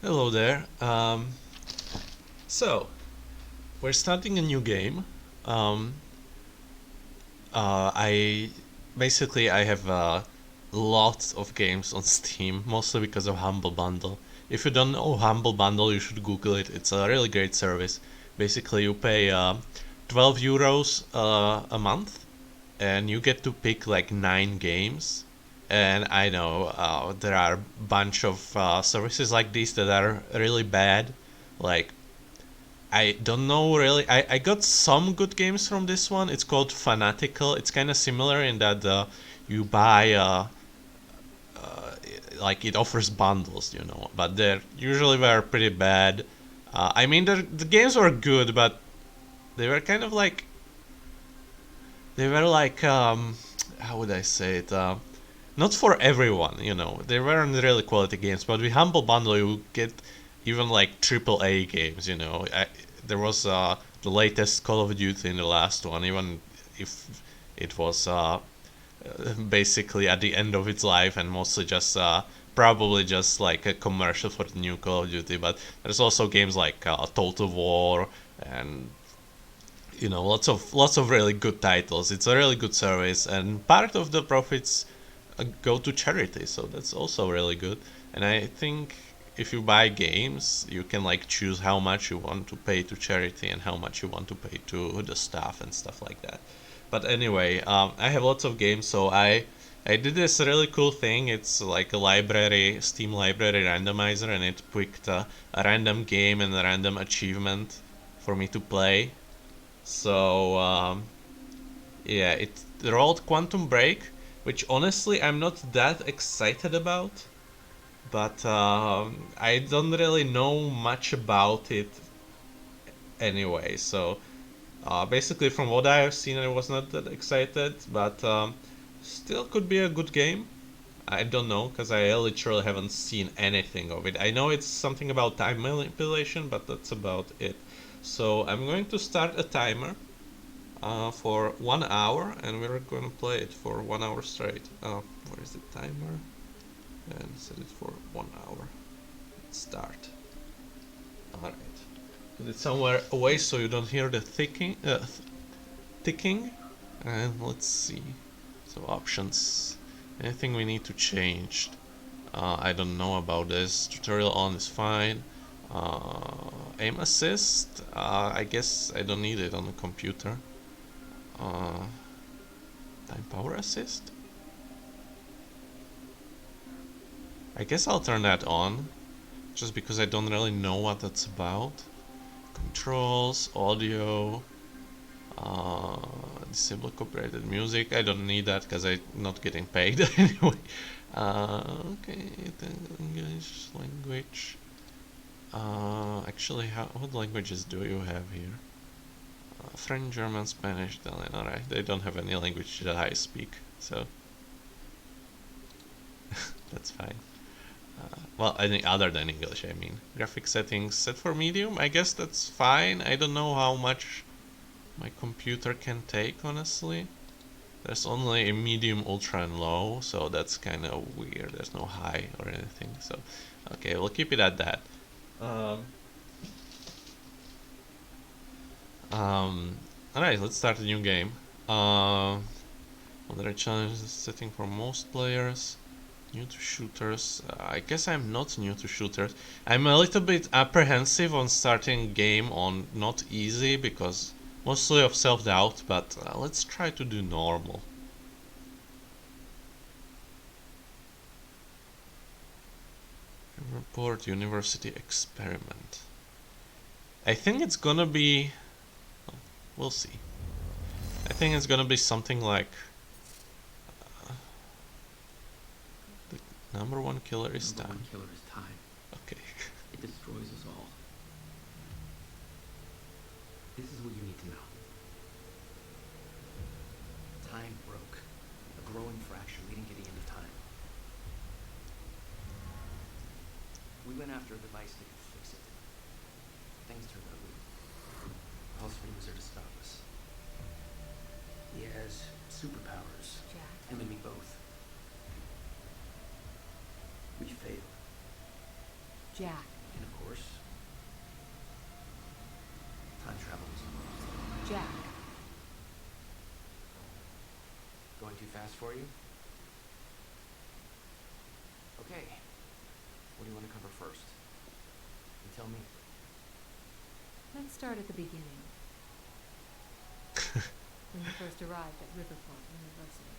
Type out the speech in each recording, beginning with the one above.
Hello there. So we're starting a new game. Um, I basically I have lots of games on Steam, mostly because of Humble Bundle. If you don't know Humble Bundle, you should Google it. It's a really great service. Basically, you pay 12 euros a month, and you get to pick like 9 games. And I know there are a bunch of services like this that are really bad. Like I don't know really. I got some good games from this one. It's called Fanatical. It's kind of similar in that you buy like it offers bundles, but they're usually very pretty bad. I mean, the games were good, but they were kind of like they were like how would I say it? Not for everyone, They weren't really quality games, but with Humble Bundle you get even like triple A games. There was the latest Call of Duty in the last one, even if it was basically at the end of its life and mostly just probably just like a commercial for the new Call of Duty. But there's also games like Total War and lots of really good titles. It's a really good service, and part of the profits go to charity, so that's also really good. And I think if you buy games, you can like choose how much you want to pay to charity and how much you want to pay to the staff and stuff like that. But anyway, I have lots of games, so I did this really cool thing. It's like a library, Steam library randomizer, and it picked a random game and a random achievement for me to play. So yeah, it rolled Quantum Break, which honestly I'm not that excited about, but I don't really know much about it anyway. So basically, from what I have seen, I was not that excited, but still could be a good game. I don't know because I literally haven't seen anything of it. I know it's something about time manipulation, but that's about it. So I'm going to start a timer for 1 hour, and we're going to play it for 1 hour straight. Where is the timer? And set it for 1 hour. Let's start. Alright. Put it somewhere away so you don't hear the ticking. And let's see. So options. Anything we need to change? I don't know about this. Tutorial on is fine. Aim assist. I guess I don't need it on the computer. Uh, time power assist. I guess I'll turn that on, just because I don't really know what that's about. Controls, audio, disable copyrighted music. I don't need that because I'm not getting paid anyway. Okay, English language. Actually, what languages do you have here? French, German, Spanish, Italian. Alright, they don't have any language that I speak, so that's fine. Well, any other than English, I mean. Graphic settings set for medium. I guess that's fine. I don't know how much my computer can take, honestly. There's only a medium, ultra, and low, so that's kind of weird. There's no high or anything. So, okay, we'll keep it at that. Um, Alright, let's start a new game. Moderate challenge setting for most players. New to shooters. I guess I'm not new to shooters. I'm a little bit apprehensive on starting a game on not easy because mostly of self-doubt, but let's try to do normal. Report University Experiment. I think it's gonna be... well, we'll see. I think it's gonna be something like... the number one killer is Number time. one killer is time. Okay. It destroys us all. This is what you need to know. Time broke. A growing fracture leading to the end of time. We went after a device that could fix it. Things turned ugly. Halsford was there to stop us. He has superpowers. Jack. Him and me both. We failed. Jack. And time travel was supposed. Jack. Going too fast for you? Okay. What do you want to cover first? You tell me. Let's start at the beginning. When you first arrived at Riverfront University.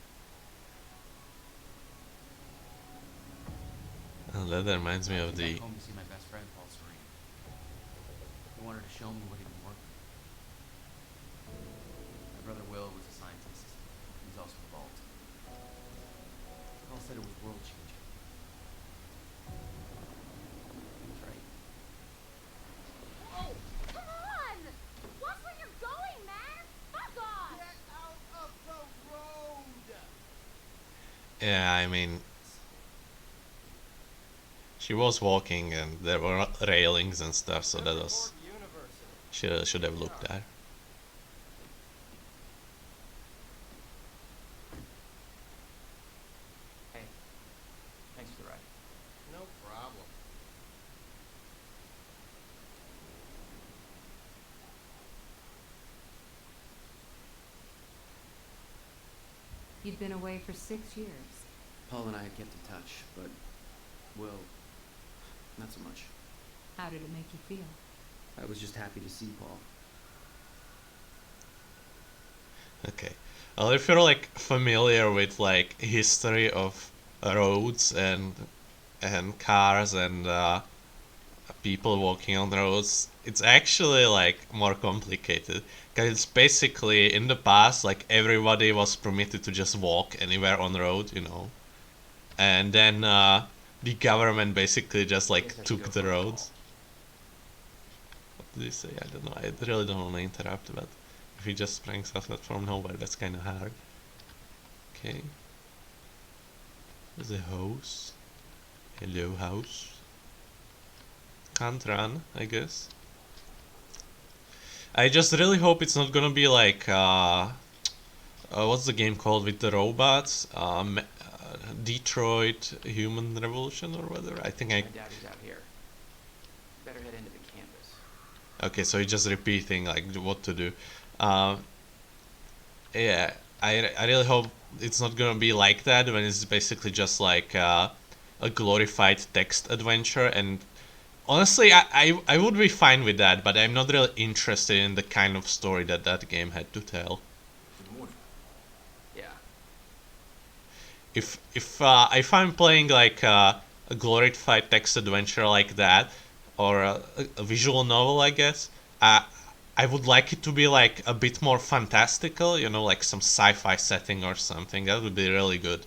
Oh, that reminds me of the... Back home to see my best friend, Paul Serene. He wanted to show me what he'd been working on. My brother Will was a scientist. He was also involved. Paul said it was world-changing. He was right. Oh, come on! Watch where you're going, man! Fuck off! Get out of the road! Yeah, I mean... She was walking and there were railings and stuff, so that was... Should have looked there. Hey, thanks for the ride. No problem. You'd been away for 6 years. Paul and I had kept in touch, but Will, not so much. How did it make you feel? I was just happy to see Paul. Okay. Well, if you're like familiar with like history of roads and cars and people walking on roads, it's actually like more complicated. Because it's basically in the past, like everybody was permitted to just walk anywhere on the road, you know. And then the government basically just like took the roads. What did he say? I don't know. I really don't want to interrupt, but if he just sprang stuff out from nowhere, that's kind of hard. Okay. There's a house. Hello, house. Can't run, I guess. I just really hope it's not gonna be like what's the game called with the robots? Detroit Human Revolution or whatever. I think My daddy's out here. Better head into the campus. Okay, so he's just repeating like what to do. Yeah, I really hope it's not gonna be like that when it's basically just like a glorified text adventure. And honestly, I would be fine with that, but I'm not really interested in the kind of story that that game had to tell. Good morning. Yeah. If I'm playing like a glorified text adventure like that, or a visual novel, I guess, I would like it to be like a bit more fantastical, you know, like some sci-fi setting or something. That would be really good.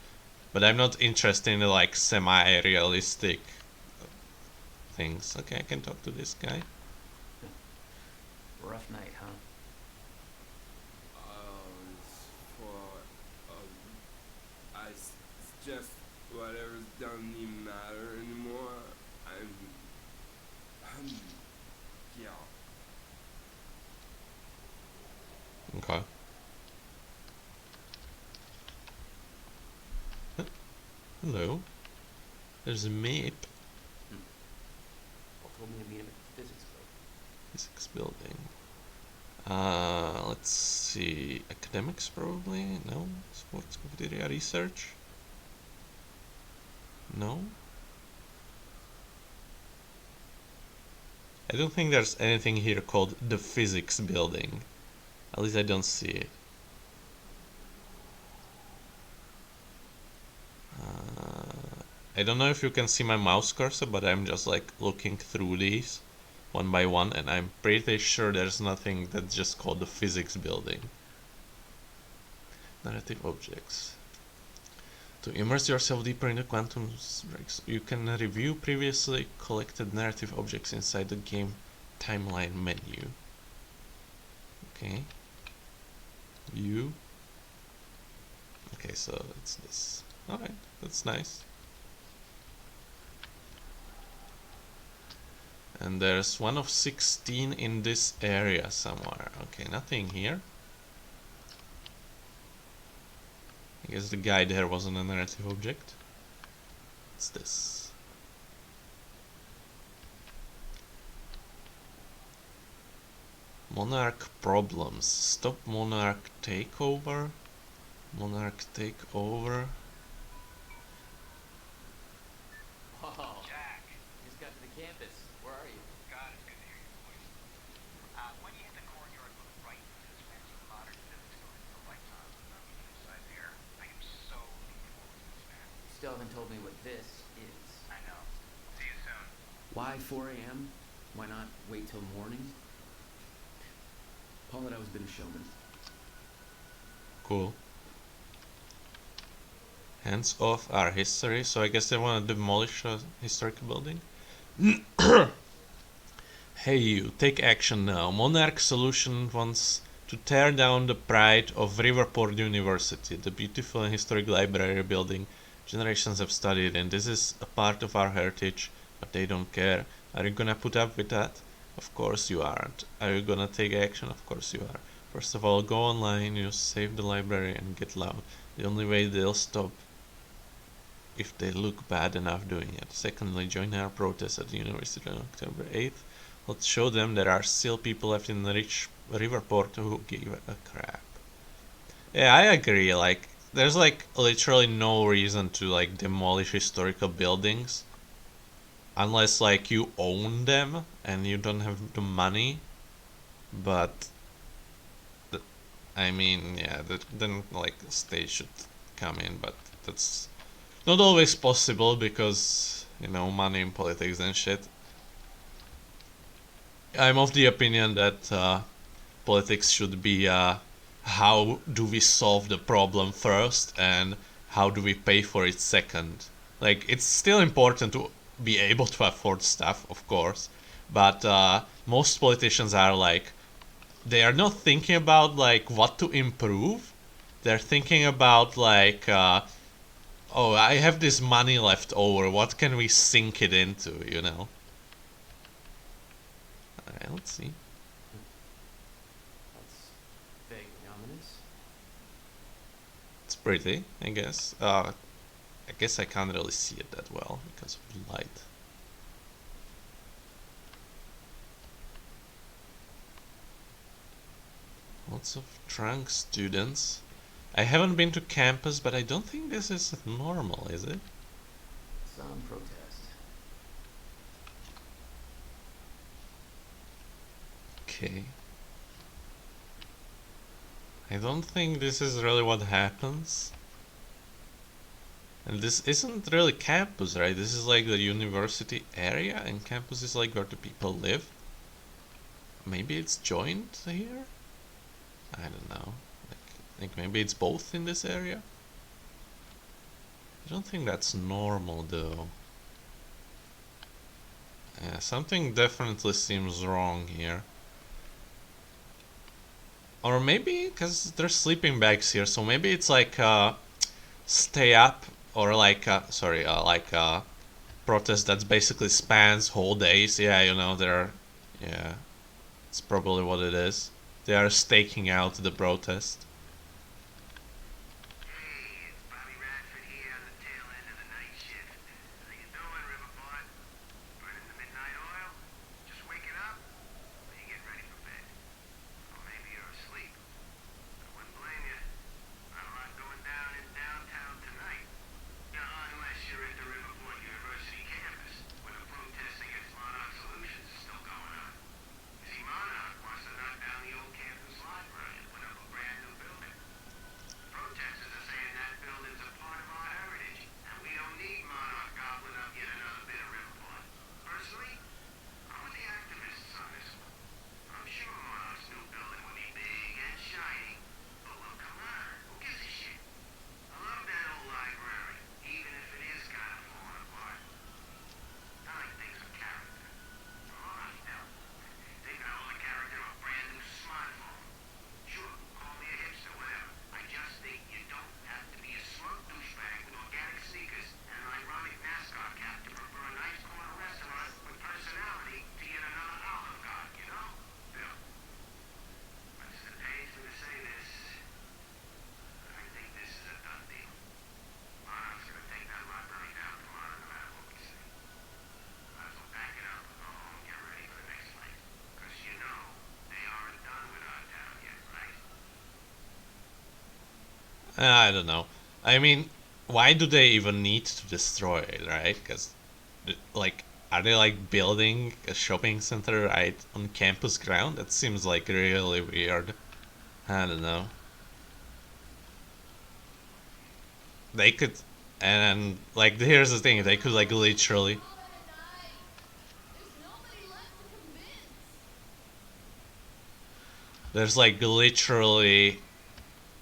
But I'm not interested in like semi-realistic things. Okay, I can talk to this guy. Rough night, huh? It's for, it's just whatever doesn't even matter anymore. Yeah. Okay. Huh? Hello. There's a map. Paul told me to meet him at the physics building. Physics building. Let's see. Academics probably? No. Sports cafeteria research? No. I don't think there's anything here called the physics building. At least I don't see it. I don't know if you can see my mouse cursor, but I'm just like looking through these one by one, and I'm pretty sure there's nothing that's just called the physics building. Narrative objects. To immerse yourself deeper in the quantum breaks, you can review previously collected narrative objects inside the game timeline menu. Okay. View. Okay, so it's this. Alright, that's nice. And there's one of 16 in this area somewhere. Okay, nothing here. I guess the guy there wasn't a narrative object. What's this? Monarch problems. Stop monarch takeover. Monarch takeover. Oh, Jack. Just got to the campus. Where are you? God, it's good to hear your voice. When you hit the courtyard, look right. This man's a modern physics building with the lights on. Inside there. I am so looking forward to this, man. You still haven't told me what this is. I know. See you soon. Why 4 a.m.? Why not wait till morning? Paul had always been a showman. Cool. Hands off our history. So I guess they want to demolish a historical building. Hey you, take action now. Monarch Solution wants to tear down the pride of Riverport University, the beautiful and historic library building generations have studied, and this is a part of our heritage, but they don't care. Are you gonna put up with that? Of course you aren't. Are you gonna take action? Of course you are. First of all, go online, use Save the Library, and get loud. The only way they'll stop if they look bad enough doing it. Secondly, join our protest at the university on October 8th. Let's show them there are still people left in the rich Riverport who give a crap. Yeah, I agree. Like, there's like literally no reason to like demolish historical buildings unless like you own them and you don't have the money. But I mean, yeah, then like the state should come in, but that's not always possible because, you know, money in politics and shit. I'm of the opinion that politics should be how do we solve the problem first and how do we pay for it second. Like, it's still important to be able to afford stuff, of course, but most politicians are like, they are not thinking about like what to improve. They're thinking about like, oh, I have this money left over. What can we sink it into, you know? Alright, let's see. That's vaguely ominous. It's pretty, I guess. I guess I can't really see it that well because of the light. Lots of drunk students. I haven't been to campus, but I don't think this is normal, is it? Some protest. Okay. I don't think this is really what happens. And this isn't really campus, right? This is like the university area, and campus is like where the people live. Maybe it's joined here? I don't know. Like maybe it's both in this area? I don't think that's normal though. Yeah, something definitely seems wrong here. Or maybe, because there's sleeping bags here, so maybe it's like stay up, or like, protest that basically spans whole days. Yeah, you know, yeah, it's probably what it is. They are staking out the protest. Hey, it's Bobby Radford here on the tail end of the night shift. How you doing, Riverport? Burning the midnight oil? Just waking up? Or you getting ready for bed? Or maybe you're asleep. I wouldn't blame you. Not a lot going down in downtown tonight. Unless you're at the Riverport University campus, where the protest against Monarch Solutions is still going on. You see, Monarch wants to knock down the old campus library and put up a brand new I don't know. I mean, why do they even need to destroy it, right? Because, like, are they like building a shopping center right on campus ground? That seems like really weird. I don't know. They could, and like, here's the thing: they could like literally. There's like literally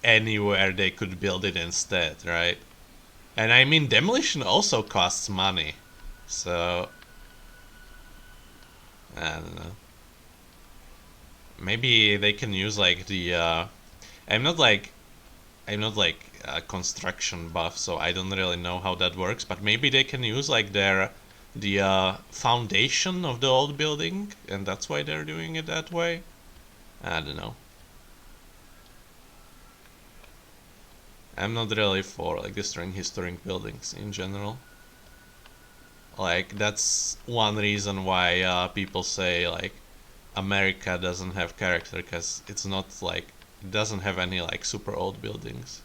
anywhere they could build it instead, right? And I mean, demolition also costs money, so I don't know. Maybe they can use like the. I'm not like I'm not like a construction buff, so I don't really know how that works. But maybe they can use like the foundation of the old building, and that's why they're doing it that way. I don't know. I'm not really for like destroying historic buildings in general. Like that's one reason why people say like America doesn't have character because it's not like it doesn't have any like super old buildings.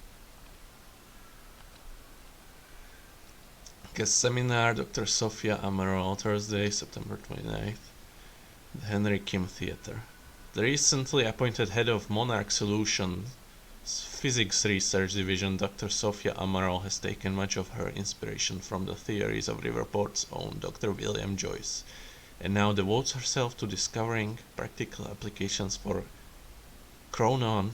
Guest seminar, Dr. Sophia Amaral, Thursday, September 29th, the Henry Kim Theater. The recently appointed head of Monarch Solutions Physics Research Division, Dr. Sophia Amaral, has taken much of her inspiration from the theories of Riverport's own Dr. William Joyce, and now devotes herself to discovering practical applications for chronon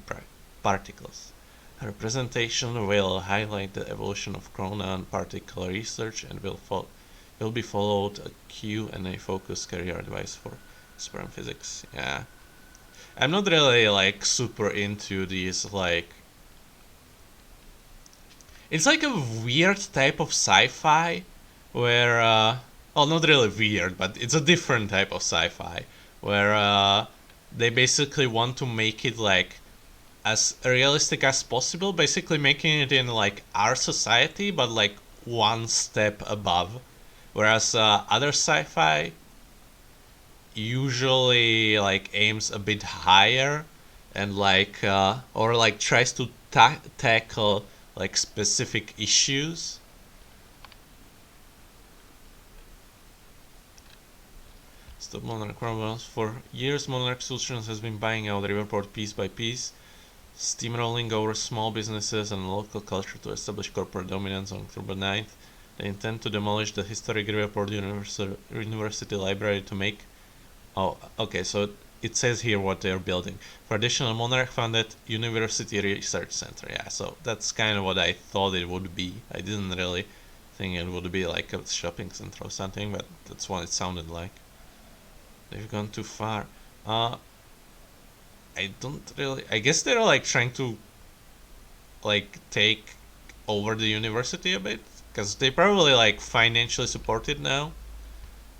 particles. Her presentation will highlight the evolution of chronon particle research and will be followed a Q&A focused career advice for aspirant physics. Yeah. I'm not really like super into these like it's like a weird type of sci-fi where well not really weird, but it's a different type of sci-fi where they basically want to make it like as realistic as possible, basically making it in like our society but like one step above, whereas other sci-fi usually like aims a bit higher and like or like tries to tackle like specific issues. Stop Monarch problems. For years Monarch Solutions has been buying out Riverport piece by piece, steamrolling over small businesses and local culture to establish corporate dominance on October 9th. They intend to demolish the historic Riverport University Library to make. Oh, okay, so it says here what they're building. For additional Monarch funded University Research Center. Yeah, so that's kind of what I thought it would be. I didn't really think it would be like a shopping center or something, but that's what it sounded like. They've gone too far. I don't really. I guess they're like trying to like take over the university a bit because they probably like financially support it now,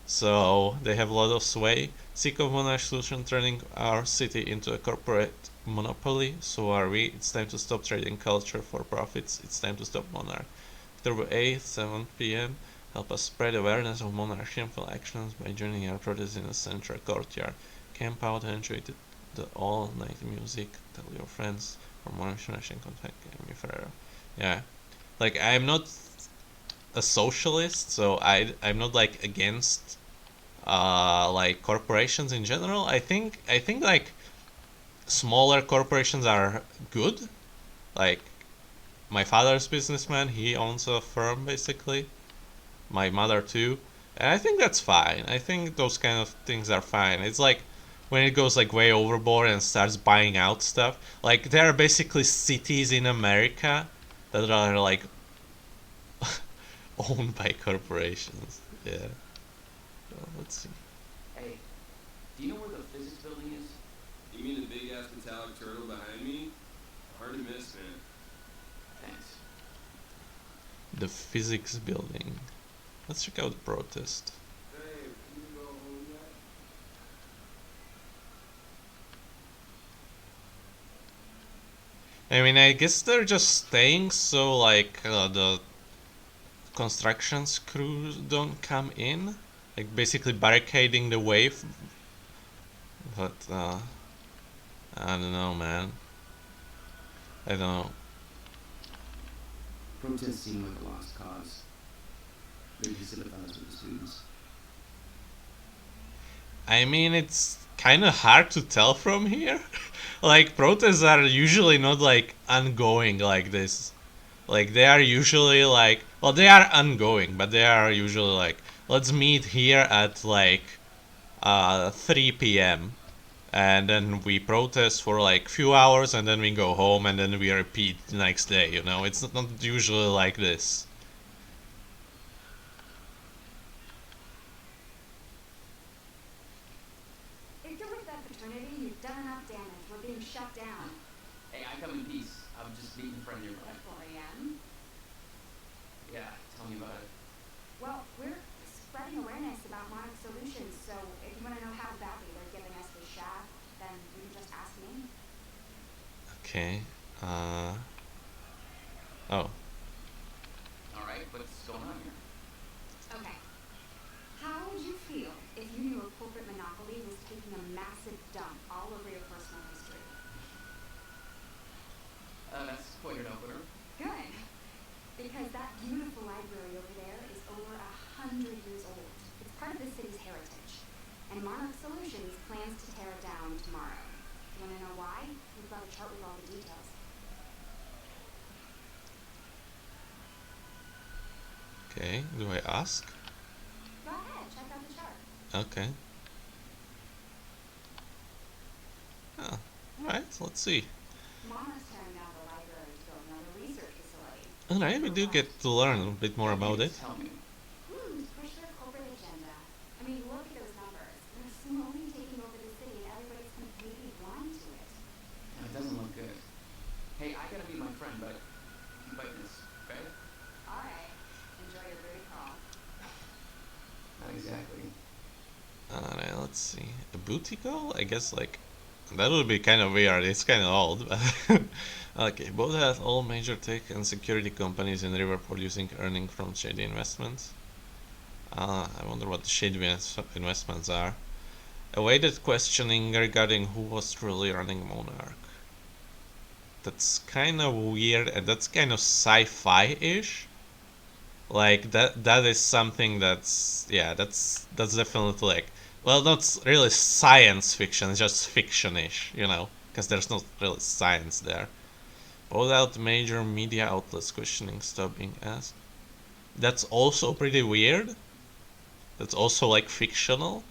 so they have a lot of sway. Sick of Monarch Solution turning our city into a corporate monopoly. So are we. It's time to stop trading culture for profits. It's time to stop Monarch. October 8th, 7 p.m. Help us spread awareness of Monarch shameful actions by joining our protest in the central courtyard. Camp out and enjoy the all-night music. Tell your friends. For more information, contact Amy Ferreira. Yeah, like I'm not a socialist, so I'm not like against like corporations in general. I think like smaller corporations are good. Like my father's businessman, he owns a firm basically. My mother too, and I think that's fine. I think those kind of things are fine. It's like when it goes like way overboard and starts buying out stuff. Like there are basically cities in America that are like owned by corporations. Yeah. Well, let's see. Hey, do you know where the physics building is? You mean the big ass metallic turtle behind me? Hard to miss, man. Thanks. The physics building. Let's check out the protest. Hey, can you go home yet? I mean, I guess they're just staying so like the construction crews don't come in, like basically barricading the way. But I don't know, man. I don't know. Protests seem like a lost cause. Maybe you sympathize with the students. I mean, it's kind of hard to tell from here. Like, protests are usually not like ongoing like this. Like, they are usually like, well, they are ongoing, but they are usually like, let's meet here at like 3 p.m. and then we protest for like few hours and then we go home and then we repeat the next day, you know? It's not usually like this. If you're with that fraternity, you've done enough damage. We're being shut down. Hey, I come in peace. I'm just meeting a friend nearby. At 4 a.m. Yeah, tell me about it. Well, we're spreading awareness about Monarch Solutions, so if you want to know how badly they're giving us the shaft, then you can just ask me. Okay. Oh. Alright, what's going on here? Okay. How would you feel if you knew a corporate monopoly was taking a massive dump all over your personal history? That's quite an opener. Good. Because that beautiful library over there is over 100 years old. It's part of the city's heritage. And Monarch Solutions plans to tear it down tomorrow. Do you want to know why? We've got a chart with all the details. Okay. Do I ask? Go ahead, check out the chart. Okay. Oh, alright, let's see. Monarch's tearing down the library to build another research facility. Alright, we do get to learn a bit more about it. Tell me. Push their corporate agenda. I mean, look at those numbers. They're slowly taking over the city and everybody's completely blind to it. It doesn't look good. Hey, I gotta meet my friend, but keep fighting this, okay? Alright. Enjoy your booty call. Not exactly. Alright, let's see. A booty call? I guess like that would be kind of weird. It's kind of old, but okay. Both have all major tech and security companies in Riverport using earning from shady investments. I wonder what the shady investments are. Awaited questioning regarding who was really running Monarch. That's kind of weird, and that's kind of sci-fi-ish. Like that is something that's, yeah, that's definitely like, well, not really science fiction, it's just fiction-ish, you know, because there's not really science there. Both out major media outlets questioning stuff being asked. That's also pretty weird. That's also like fictional.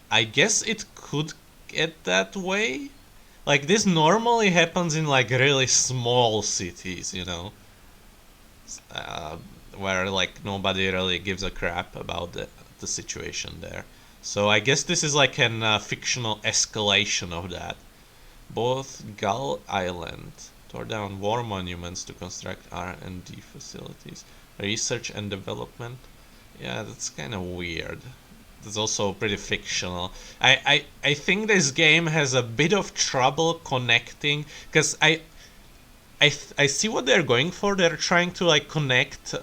I guess it could get that way. Like, this normally happens in like really small cities, you know, where like nobody really gives a crap about the situation there. So I guess this is like an fictional escalation of that. Both Gull Island tore down war monuments to construct R&D facilities. Research and development. Yeah, that's kind of weird. That's also pretty fictional. I think this game has a bit of trouble connecting, because I see what they're going for. They're trying to like connect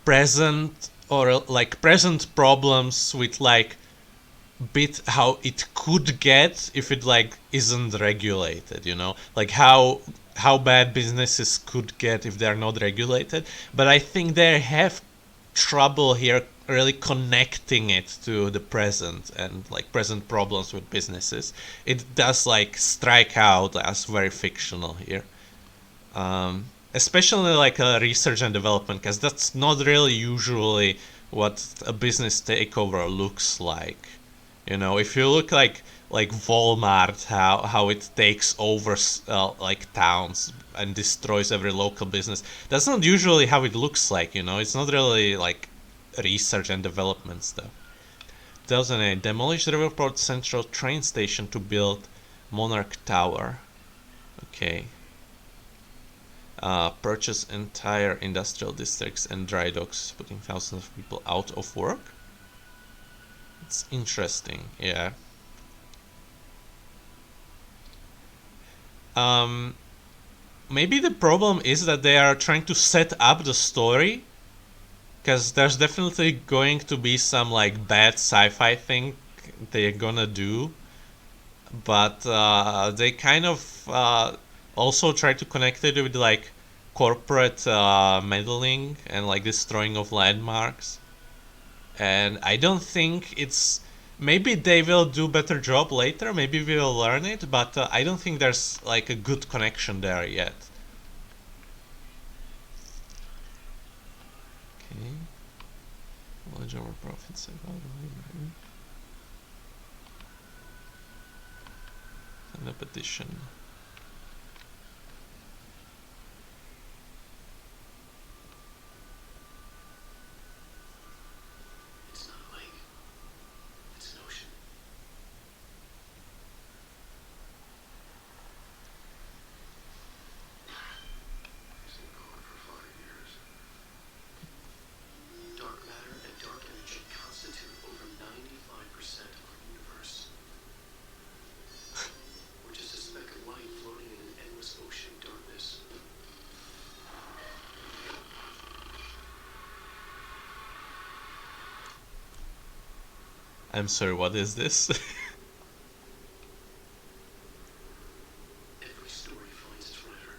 present or like present problems with like bit how it could get if it like isn't regulated, you know, like how bad businesses could get if they're not regulated. But I think they have trouble here really connecting it to the present and like present problems with businesses. It does like strike out as very fictional here, especially like research and development, because that's not really usually what a business takeover looks like. You know, if you look like Walmart, how it takes over like towns and destroys every local business, that's not usually how it looks like. You know, it's not really like research and development stuff. 2008, demolished Riverport Central train station to build Monarch Tower. Okay. Purchase entire industrial districts and dry docks, putting thousands of people out of work. It's interesting, yeah. Maybe the problem is that they are trying to set up the story, because there's definitely going to be some like bad sci-fi thing they're gonna do, but they kind of also try to connect it with like corporate meddling and like destroying of landmarks. And I don't think it's. Maybe they will do better job later. Maybe we will learn it, but I don't think there's like a good connection there yet. Okay. Knowledge over profits. And a petition. It's not a lake. It's an ocean. It's been gone for 5 years. Dark matter and dark energy constitute over 95% of our universe. We're just a speck of light floating in an endless ocean of darkness. I'm sorry, what is this? Every story finds its writer.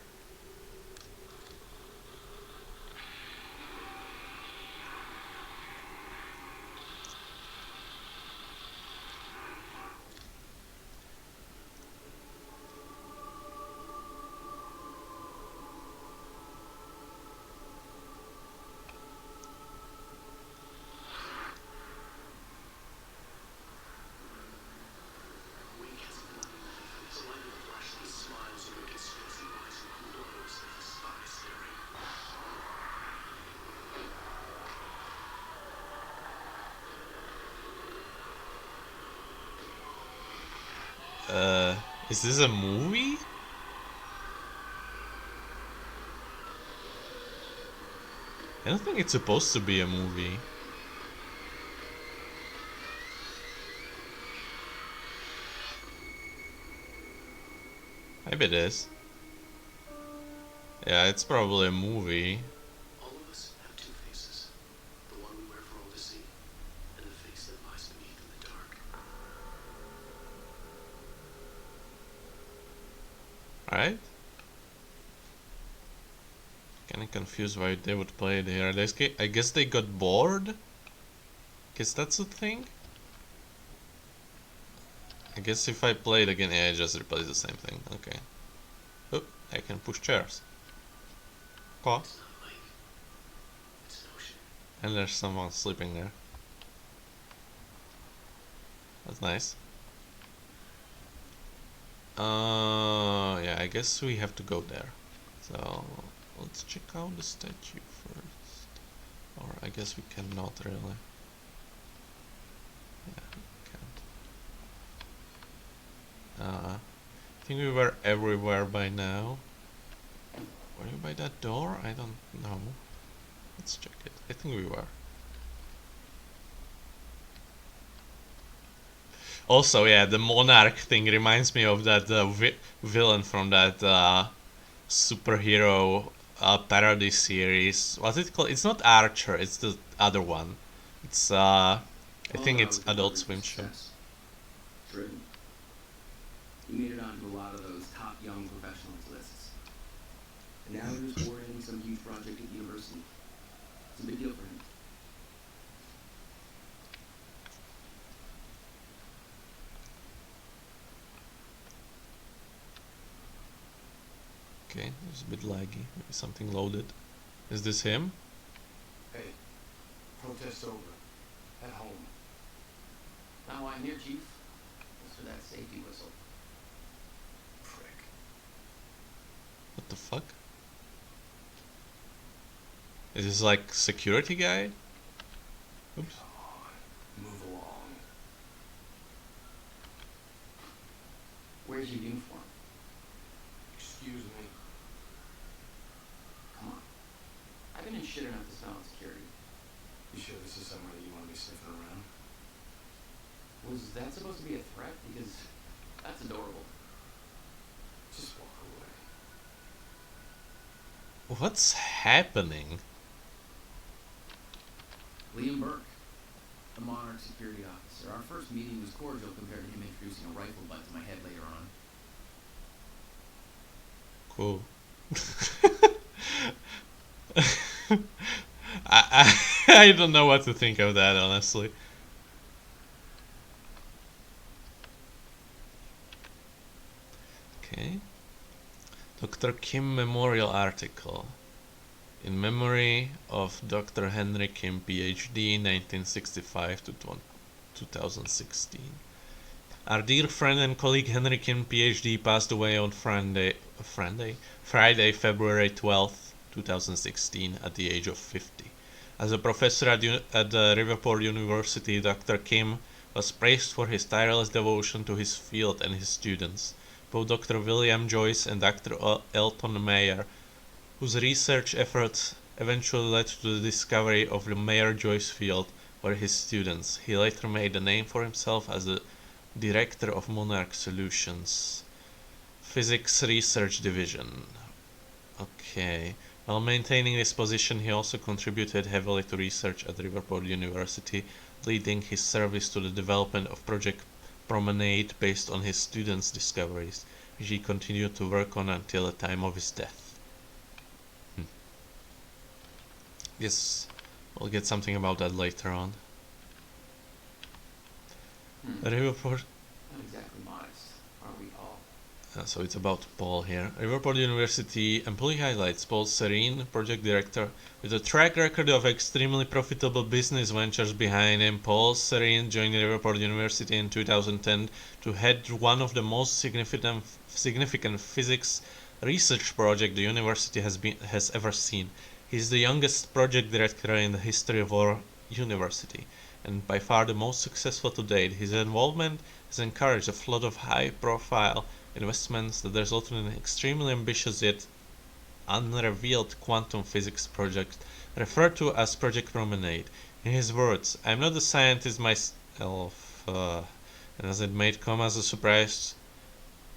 Wake has a bloody knife. The light of the flashlight smiles over conspiracy eyes and glows as the spot is staring. Is this a movie? I don't think it's supposed to be a movie. Maybe it is. Yeah, it's probably a movie. All of us have two faces. The one we wear for all to see, and the face that lies beneath in the dark. Right? Kinda confused why they would play it here. I guess they got bored? Guess that's the thing? I guess if I play it again, yeah, I just replace the same thing. Okay. Oh, I can push chairs. Cool. It's not a lake. It's an ocean. And there's someone sleeping there. That's nice. Yeah, I guess we have to go there. So, let's check out the statue first. Or I guess we cannot really. Yeah, we can't. I think we were everywhere by now. Were you by that door? I don't know. Let's check it. I think we were. Also, yeah, the monarch thing reminds me of that villain from that superhero parody series. What's it called? It's not Archer. It's the other one. It's I think it's Adult Swim show. Driven. You made it onto a lot of those top young professionals lists. And now you're just coordinating some huge project at university. It's a big deal for him. Okay, it's a bit laggy. Maybe something loaded. Is this him? Hey, protest over. At home. Not why I'm here, Chief. Just for that safety whistle. Prick. What the fuck? Is this like security guy? Oops. Come on. Move along. Where's your uniform? Excuse me. Come on. I've been in shit enough to smell security. You sure this is somewhere that you want to be sniffing around? Was that supposed to be a threat? Because that's adorable. Just walk away. What's happening? Liam Burke, the Monarch security officer. Our first meeting was cordial compared to him introducing a rifle butt to my head later on. Cool. I don't know what to think of that, honestly. Okay. Dr. Kim Memorial Article. In memory of Dr. Henry Kim, PhD, 1965 to 2016. Our dear friend and colleague Henry Kim, PhD, passed away on Friday, February 12th, 2016, at the age of 50. As a professor at the Riverport University, Dr. Kim was praised for his tireless devotion to his field and his students. Both Dr. William Joyce and Dr. Elton Mayer, whose research efforts eventually led to the discovery of the Mayer-Joyce field, were his students. He later made a name for himself as the director of Monarch Solutions Physics Research Division. Okay. While maintaining this position, he also contributed heavily to research at Riverport University, leading his service to the development of Project Promenade based on his students' discoveries, which he continued to work on until the time of his death. Yes, we'll get something about that later on. Riverport. Not exactly modest, are we all? So it's about Paul here. Riverport University employee highlights: Paul Serene, project director, with a track record of extremely profitable business ventures behind him. Paul Serene joined Riverport University in 2010 to head one of the most significant physics research project the university has ever seen. He is the youngest project director in the history of our university, and by far the most successful to date. His involvement has encouraged a flood of high-profile investments that resulted in an extremely ambitious yet unrevealed quantum physics project referred to as Project Promenade. In his words, "I'm not a scientist myself, and as it may come as a surprise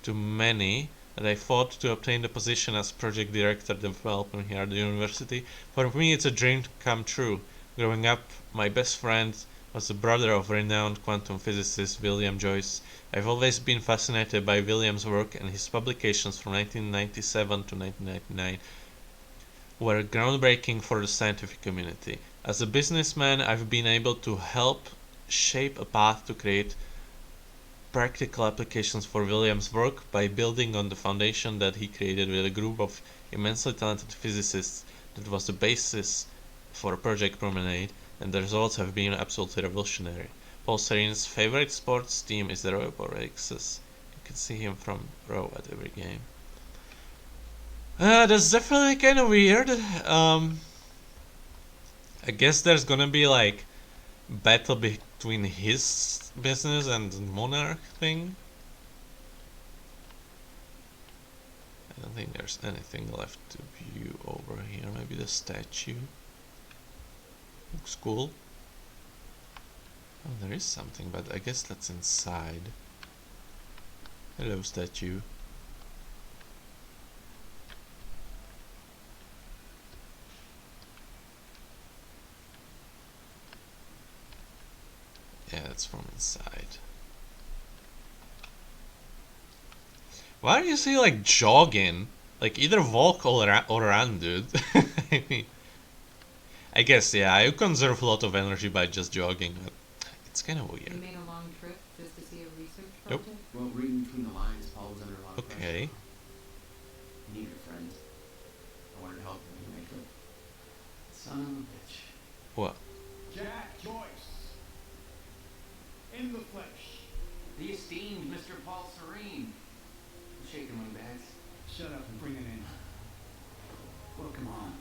to many that I fought to obtain the position as project director development here at the university. For me, it's a dream come true. Growing up, my best friend was the brother of renowned quantum physicist William Joyce. I've always been fascinated by William's work, and his publications from 1997 to 1999 were groundbreaking for the scientific community. As a businessman, I've been able to help shape a path to create practical applications for William's work by building on the foundation that he created with a group of immensely talented physicists that was the basis for Project Promenade, and the results have been absolutely revolutionary." Paul Serene's favorite sports team is the Riverport Rexes. You can see him from row at every game. That's definitely kind of weird. I guess there's gonna be like battle between his business and the Monarch thing. I don't think there's anything left to view over here. Maybe the statue. Looks cool. Oh, there is something, but I guess that's inside. Hello, statue. Yeah, that's from inside. Why do you say like jogging? Like either walk or run, dude. I mean, I guess, yeah, you conserve a lot of energy by just jogging, but it's kind of You weird. made a long trip just to see a research Yep. project? Well, reading between the lines, Paul was under a lot of pressure. Okay. He needed a friend. I wanted to help him when I could. Son of a bitch. What? Jack Joyce. In the flesh. The esteemed Mr. Paul Serene. I'm shaking my bags. Shut up and bring it in. Well, come on.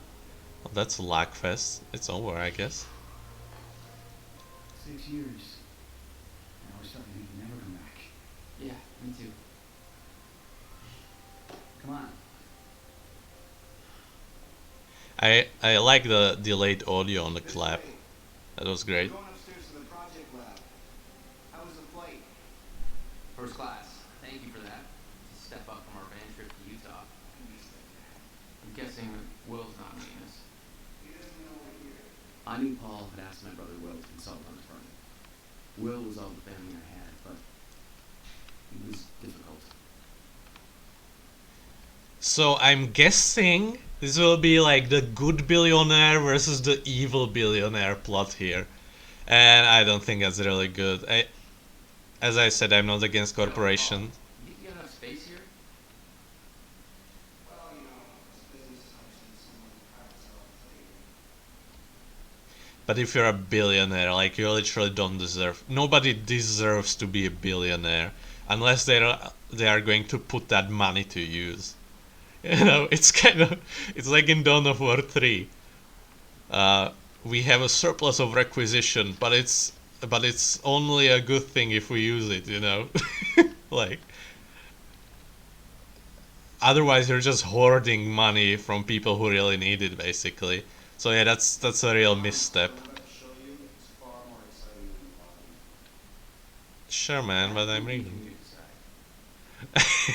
Well, that's Lagfest. It's over, I guess. 6 years. And I was starting to think you'd never come back. Yeah, me too. Come on. I like the delayed audio on the clap. That was great. Going upstairs to the project lab. How was the flight? First class. Thank you for that. It's a step up from our band trip to Utah. I'm guessing that Will's not meeting us. He doesn't know we're here. I knew Paul had asked my brother Will to consult on the project. Will was all the family I had, but he was difficult. So I'm guessing this will be like the good billionaire versus the evil billionaire plot here. And I don't think that's really good. As I said, I'm not against corporation. You got enough space here? Well, you know, this business is obviously someone in private sector. But if you're a billionaire, like you literally don't deserve. Nobody deserves to be a billionaire unless they are going to put that money to use. You know, it's like in Dawn of War 3. We have a surplus of requisition, but it's only a good thing if we use it. You know, like otherwise you're just hoarding money from people who really need it, basically. So yeah, that's a real misstep. What I'm about to show you is far more exciting than you thought. Sure, man, but I'm You reading.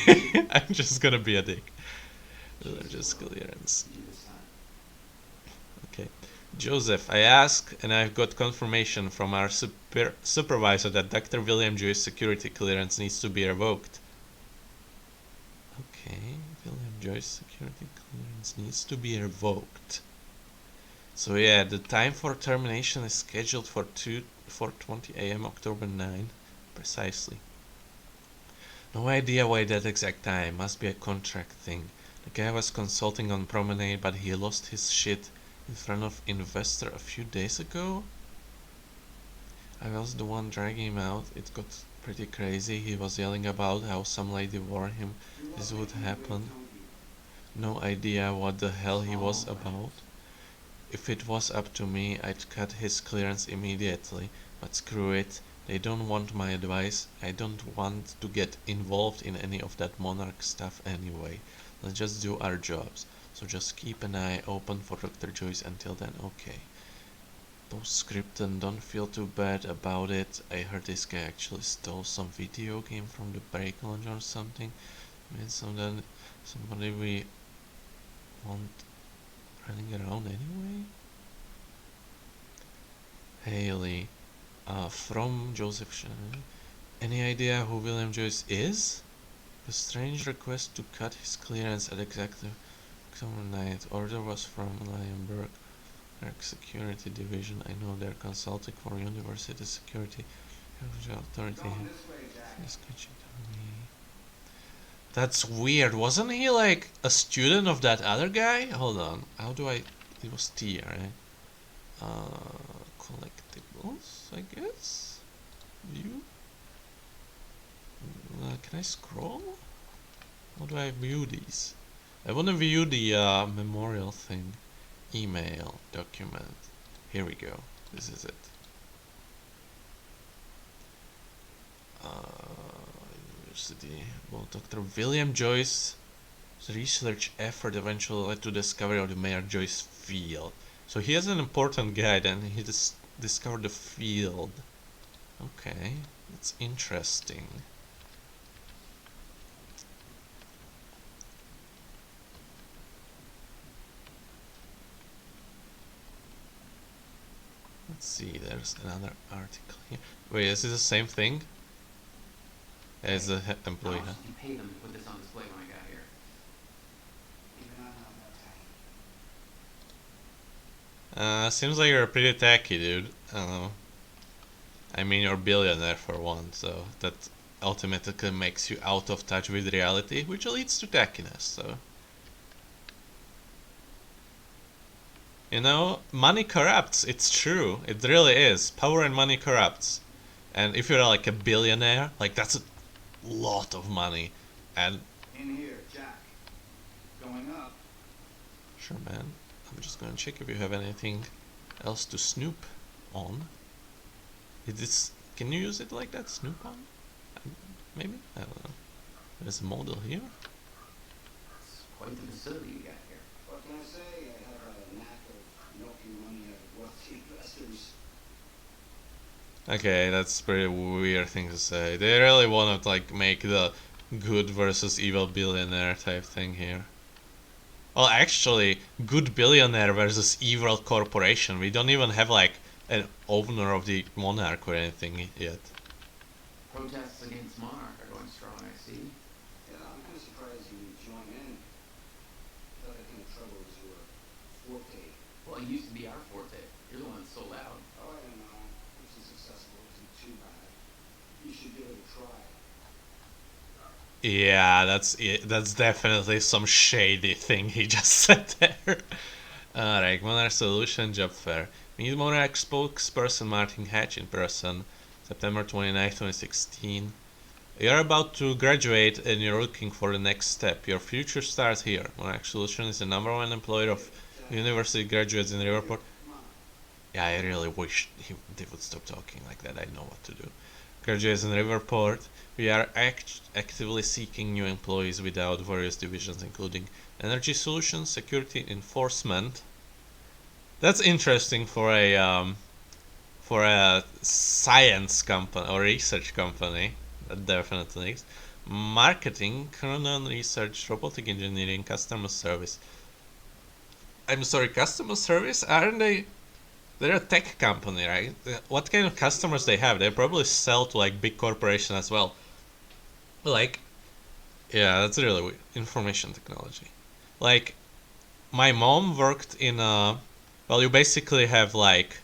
decide. I'm just gonna be a dick. Just clearance. You decide. Okay. Joseph, I asked and I've got confirmation from our supervisor that Dr. William Joyce's security clearance needs to be revoked. Okay, William Joyce's security clearance needs to be revoked. So yeah, the time for termination is scheduled for 4:20 a.m. October 9, precisely. No idea why that exact time, must be a contract thing. The guy was consulting on Promenade, but he lost his shit in front of investor a few days ago. I was the one dragging him out. It got pretty crazy. He was yelling about how some lady warned him this would happen. No idea what the hell he was about. If it was up to me, I'd cut his clearance immediately, but screw it. They don't want my advice. I don't want to get involved in any of that Monarch stuff anyway. Let's just do our jobs. So just keep an eye open for Dr. Joyce until then, okay. Postscript, and don't feel too bad about it. I heard this guy actually stole some video game from the break launch or something. I mean, somebody we want running around anyway. Haley, from Joseph Shannon. Any idea who William Joyce is? The strange request to cut his clearance at exactly October 9th. Order was from Lionberg Security Division. I know they're consulting for University Security Authority. That's weird. Wasn't he like a student of that other guy? Hold on. How do I... It was T, right? Collectibles, I guess? View? Can I scroll? How do I view these? I want to view the memorial thing. Email, document. Here we go. This is it. University. Well, Dr. William Joyce's research effort eventually led to the discovery of the Mayor Joyce field. So he is an important guy, then he discovered the field. Okay, that's interesting. Let's see, there's another article here. Wait, is it the same thing as the employee? How much did you pay them to put this on display when I got here? Even I'm not that tacky. Seems like you're pretty tacky, dude. I mean, you're a billionaire for one, so that automatically makes you out of touch with reality, which leads to tackiness, so... You know, money corrupts, it's true, it really is. Power and money corrupts. And if you're like a billionaire, like that's a lot of money. And... In here, Jack. Going up. Sure, man. I'm just gonna check if you have anything else to snoop on. Can you use it like that? Snoop on? Maybe? I don't know. There's a model here. It's quite the facility you got here. What can I say? I have a knack of milking money out of wealthy investors. Okay, that's a pretty weird thing to say. They really want to like make the good versus evil billionaire type thing here. Well, actually, good billionaire versus evil corporation. We don't even have like an owner of the Monarch or anything yet. Protests against Monarch are going strong, I see. Yeah, I'm kind of surprised you join in. thought that kind of trouble was your forte. Well, it used to be our forte. You're the one that's so loud. Oh, I don't know. If it's successful, it isn't too bad. You should give it a try. Yeah, that's definitely some shady thing he just said there. Alright, Monarch Solution Job Fair. Meet Monarch spokesperson Martin Hatch in person, September 29, 2016. You're about to graduate and you're looking for the next step. Your future starts here. Monarch Solution is the #1 employer of university graduates in Riverport. Yeah, I really wish they would stop talking like that. I know what to do. Graduates in Riverport. We are actively seeking new employees without various divisions, including energy solutions, security, enforcement. That's interesting for a science company or research company. That definitely is. Marketing, Cronon research, robotic engineering, customer service. I'm sorry, customer service? Aren't they? They're a tech company, right? What kind of customers they have? They probably sell to like big corporations as well. Like, yeah, that's really weird. Information technology. Like, my mom worked in a. Well, you basically have like,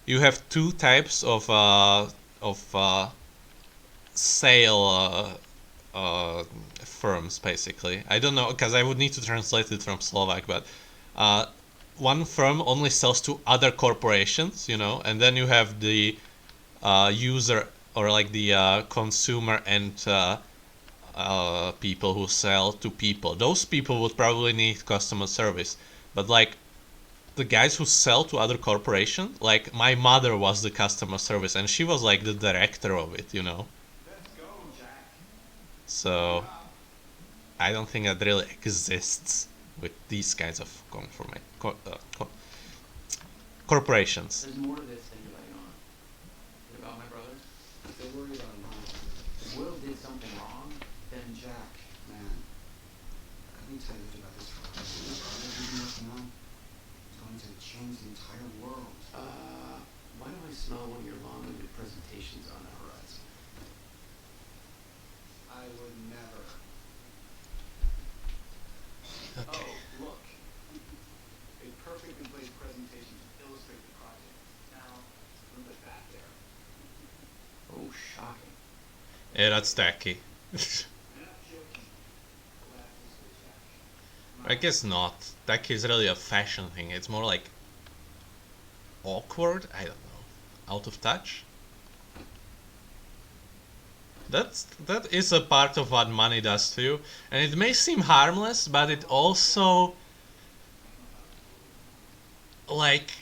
you have two types of sale firms basically. I don't know because I would need to translate it from Slovak, but one firm only sells to other corporations, you know, and then you have the user or like the consumer and people who sell to people. Those people would probably need customer service, but like the guys who sell to other corporations, like my mother was the customer service and she was like the director of it, you know. Let's go, Jack. So I don't think that really exists with these kinds of corporations. There's more to this than you're letting on. What about my brothers? They're worried about mom. If Will did something wrong, then Jack, man. Let me tell you about this project. This project we've been working on is going to change the entire world. why do I smell one of your long-winded presentations on the horizon? I would never. Okay. Oh, look. A perfectly placed presentation to illustrate the project. Now, move it back there. Oh, shocking. Yeah, that's tacky. I'm not joking. Laugh this way, Jack. I guess not. Tacky is really a fashion thing. It's more like awkward. I don't know. Out of touch. That is a part of what money does to you, and it may seem harmless, but it also like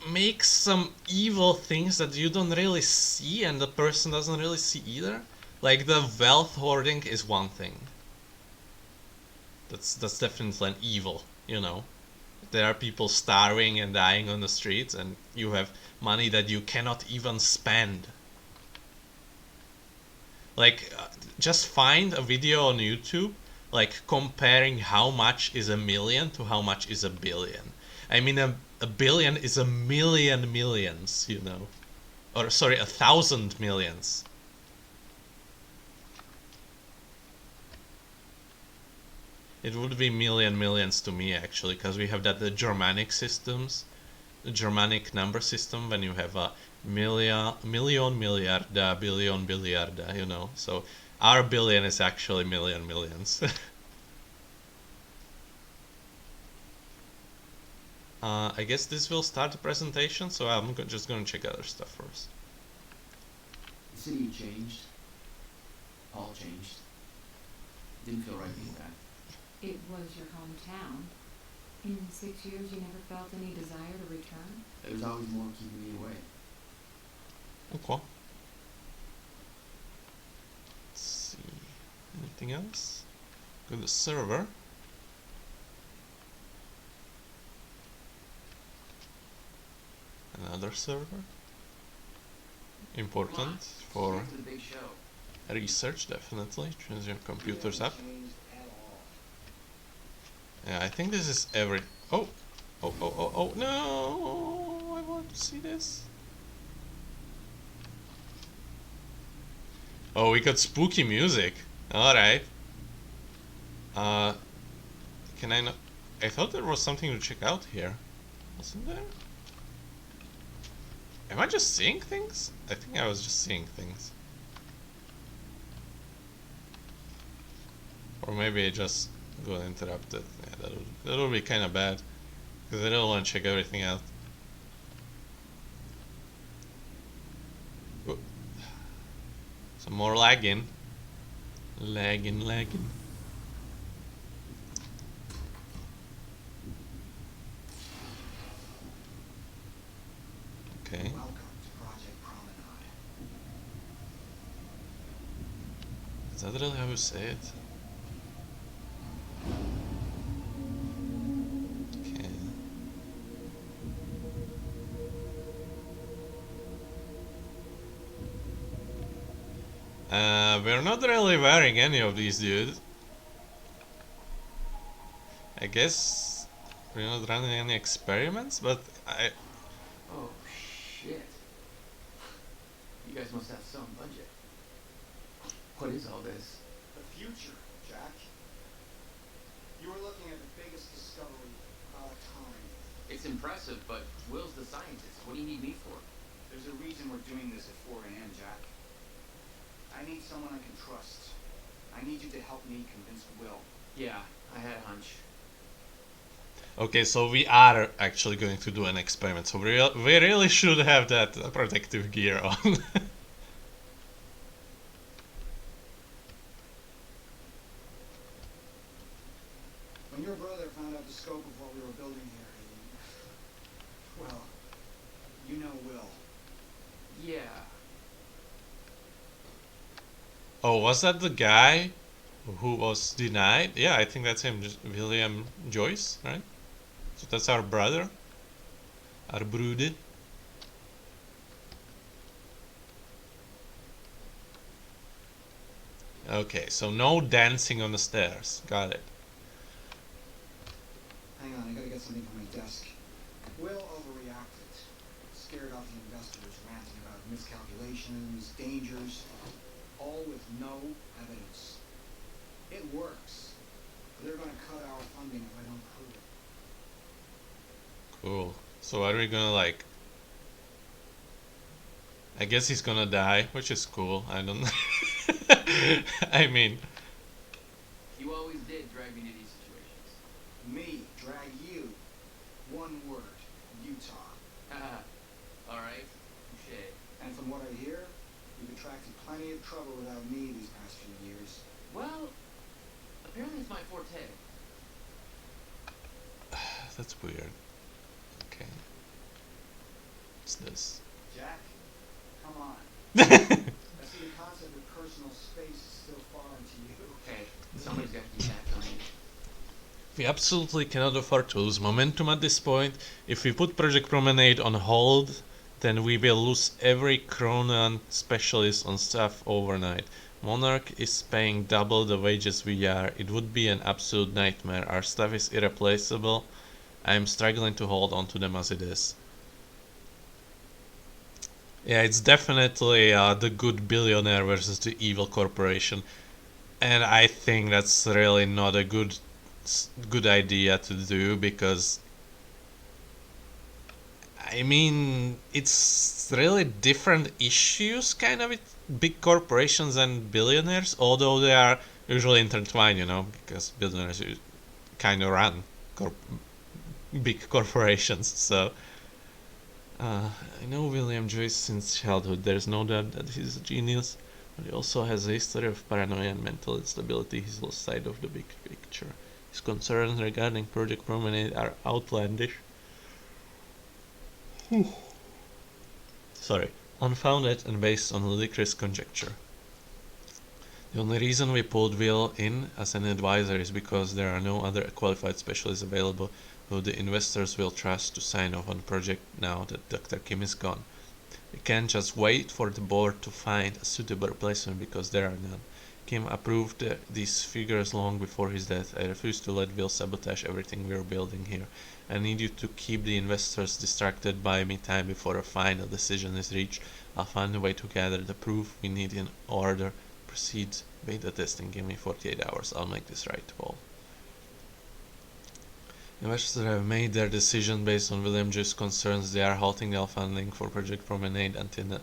makes some evil things that you don't really see and the person doesn't really see either. Like the wealth hoarding is one thing. That's definitely an evil, you know. There are people starving and dying on the streets and you have money that you cannot even spend. Like, just find a video on YouTube, like, comparing how much is a million to how much is a billion. I mean, a billion is a million millions, you know. Or, sorry, 1,000 millions. It would be million millions to me, actually, because we have the Germanic systems. The Germanic number system, when you have a million milliarda, billion billiarda, you know. So our billion is actually million millions. I guess this will start the presentation, so I'm just gonna check other stuff first. The city changed. All changed. Didn't feel right being back. It was your hometown. In 6 years, you never felt any desire to return? There was always more keeping me away. Okay. Let's see. Anything else? Go to the server. Another server. Important for Straight to the big show. research, definitely. Turns your computers up. Changed at all. Yeah, I think this is every. Oh! Oh, oh, oh, oh, no! I want to see this. Oh, we got spooky music. Alright. Can I not? I thought there was something to check out here. Wasn't there? Am I just seeing things? I think I was just seeing things. Or maybe I just got interrupted. Yeah, that would be kind of bad. Because I don't want to check everything out. Ooh. Some more lagging. Lagging. Okay. Welcome to Project Promenade. Is that really how you say it? Okay. We're not really wearing any of these, dude. I guess we're not running any experiments, but Oh, shit. You guys must have some budget. What is all this? The future, Jack. You were looking at the biggest discovery of our time. It's impressive, but Will's the scientist. What do you need me for? There's a reason we're doing this at 4 a.m., Jack. I need someone I can trust. I need you to help me convince Will. Yeah, I had a hunch. okay, so we are actually going to do an experiment. So we really should have that protective gear on. When your brother found out the scope of what we were building here, he... Well, you know Will. Yeah. Oh, was that the guy who was denied? Yeah, I think that's him, William Joyce, right? So that's our brother, our broeder. Okay, so no dancing on the stairs. Got it. Hang on, I gotta get something from my desk. Will overreacted. Scared off the investors, ranting about miscalculations, dangers, all with no evidence. It works. They're gonna cut our funding if I don't prove it. Cool. So are we gonna like... I guess he's gonna die, which is cool. I don't I mean... You always did drag me to these situations. Me, drag you. One word, Utah. Haha. Alright. Touche. And from what I hear, you've attracted plenty of trouble without me these past few years. Well, apparently it's my forte. That's weird. Okay. What's this? Jack, come on. I see the concept of personal space is still foreign to you. Hey, somebody's got to keep that going. We absolutely cannot afford to lose momentum at this point. If we put Project Promenade on hold, then we will lose every Cronan specialist on staff overnight. Monarch is paying double the wages we are. It would be an absolute nightmare. Our staff is irreplaceable. I am struggling to hold on to them as it is. Yeah, it's definitely the good billionaire versus the evil corporation. And I think that's really not a good idea to do, because I mean, it's really different issues kind of with big corporations and billionaires, although they are usually intertwined, you know, because billionaires kind of run big corporations. So I know William Joyce since childhood. There's no doubt that he's a genius, but he also has a history of paranoia and mental instability. He's lost sight of the big picture. His concerns regarding Project Promenade are outlandish. Sorry, unfounded and based on ludicrous conjecture. The only reason we pulled Will in as an advisor is because there are no other qualified specialists available who the investors will trust to sign off on the project now that Dr. Kim is gone. We can't just wait for the board to find a suitable replacement because there are none. Kim approved these figures long before his death. I refuse to let Will sabotage everything we're building here. I need you to keep the investors distracted, buy me time before a final decision is reached. I'll find a way to gather the proof we need in order. Proceed beta testing. Give me 48 hours. I'll make this right, Paul. Investors have made their decision based on William Joyce's concerns. They are halting all funding for Project Promenade until an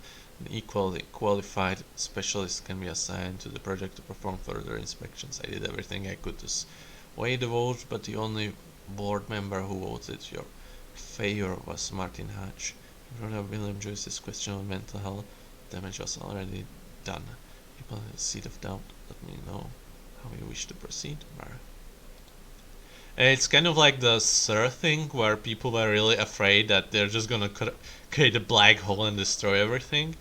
equally qualified specialist can be assigned to the project to perform further inspections. I did everything I could to sway the vote, but the only board member who voted your favor was Martin Hatch. In front of William Joyce's question on mental health, damage was already done. People have a seed of doubt. Let me know how you wish to proceed, Mara. It's kind of like the Sir thing, where people were really afraid that they're just gonna create a black hole and destroy everything.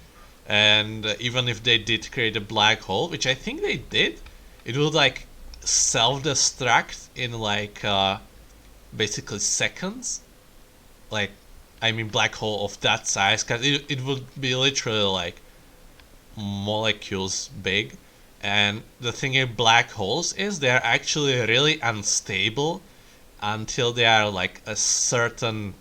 And even if they did create a black hole, which I think they did, it would like self-destruct in like basically seconds. Like, I mean, black hole of that size, because it would be literally like molecules big. And the thing in black holes is they're actually really unstable until they are like a certain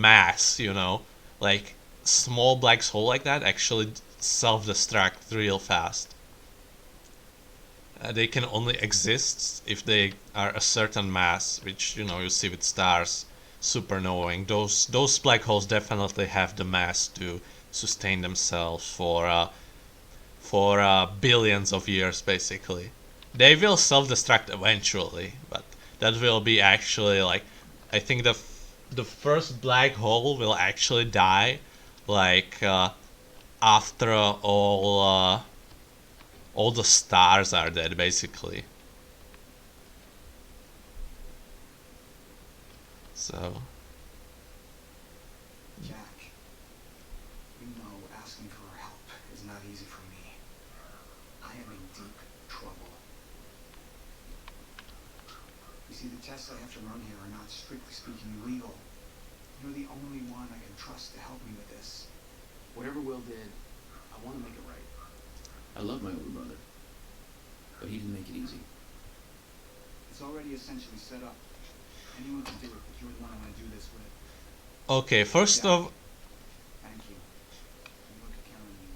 mass, you know, like small black hole like that actually self-destruct real fast. They can only exist if they are a certain mass, which, you know, you see with stars, supernovae. Those black holes definitely have the mass to sustain themselves for billions of years, basically. They will self-destruct eventually, but that will be actually like, I think the first black hole will actually die like after all the stars are dead, basically. So Jack, you know asking for help is not easy for me. I am in deep trouble. You see, the tests I have to run here are not strictly speaking legal. You're the only one I can trust to help me with this. Whatever Will did, I want to make it right. I love my older brother, but he didn't make it easy. It's already essentially set up. Anyone can do it, but you're the one I want to do this with. okay, first of Thank you. You look at counting me.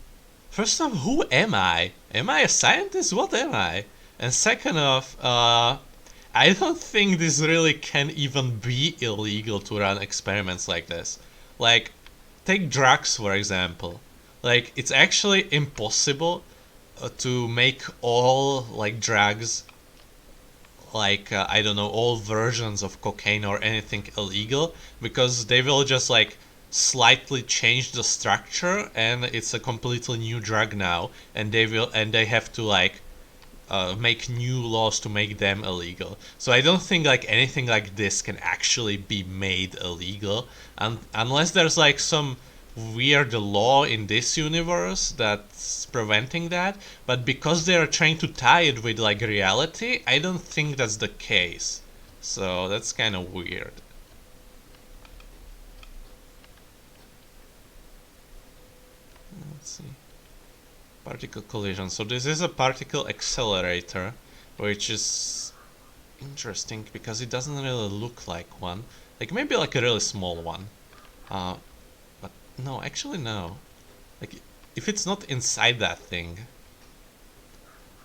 First off, who am I? Am I a scientist? What am I? And second off, I don't think this really can even be illegal to run experiments like this. Like, take drugs for example. Like, it's actually impossible to make all like drugs, like I don't know, all versions of cocaine or anything illegal, because they will just like slightly change the structure and it's a completely new drug now, and they have to like make new laws to make them illegal. So I don't think like anything like this can actually be made illegal, and unless there's like some weird law in this universe that's preventing that. But because they are trying to tie it with like reality, I don't think that's the case. So that's kind of weird. Let's see. Particle collision. So this is a particle accelerator, which is interesting because it doesn't really look like one. Like maybe like a really small one. But no, actually no. Like if it's not inside that thing.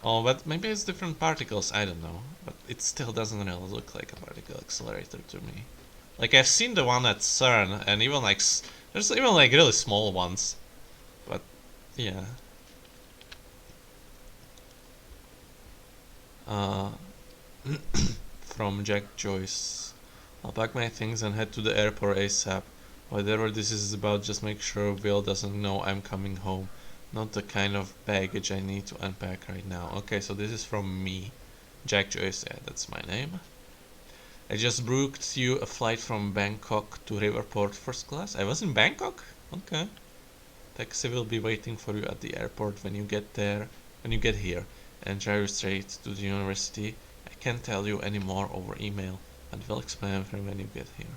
Oh, but maybe it's different particles, I don't know. But it still doesn't really look like a particle accelerator to me. Like I've seen the one at CERN, and even like there's even like really small ones. But yeah. From Jack Joyce. I'll pack my things and head to the airport ASAP. Whatever this is about, just make sure Will doesn't know I'm coming home. Not the kind of baggage I need to unpack right now. Okay, so this is from me. Jack Joyce, yeah, that's my name. I just booked you a flight from Bangkok to Riverport first class. I was in Bangkok? Okay. Taxi will be waiting for you at the airport when you get here, and drive you straight to the university. I can't tell you any more over email, but we'll explain everything when you get here.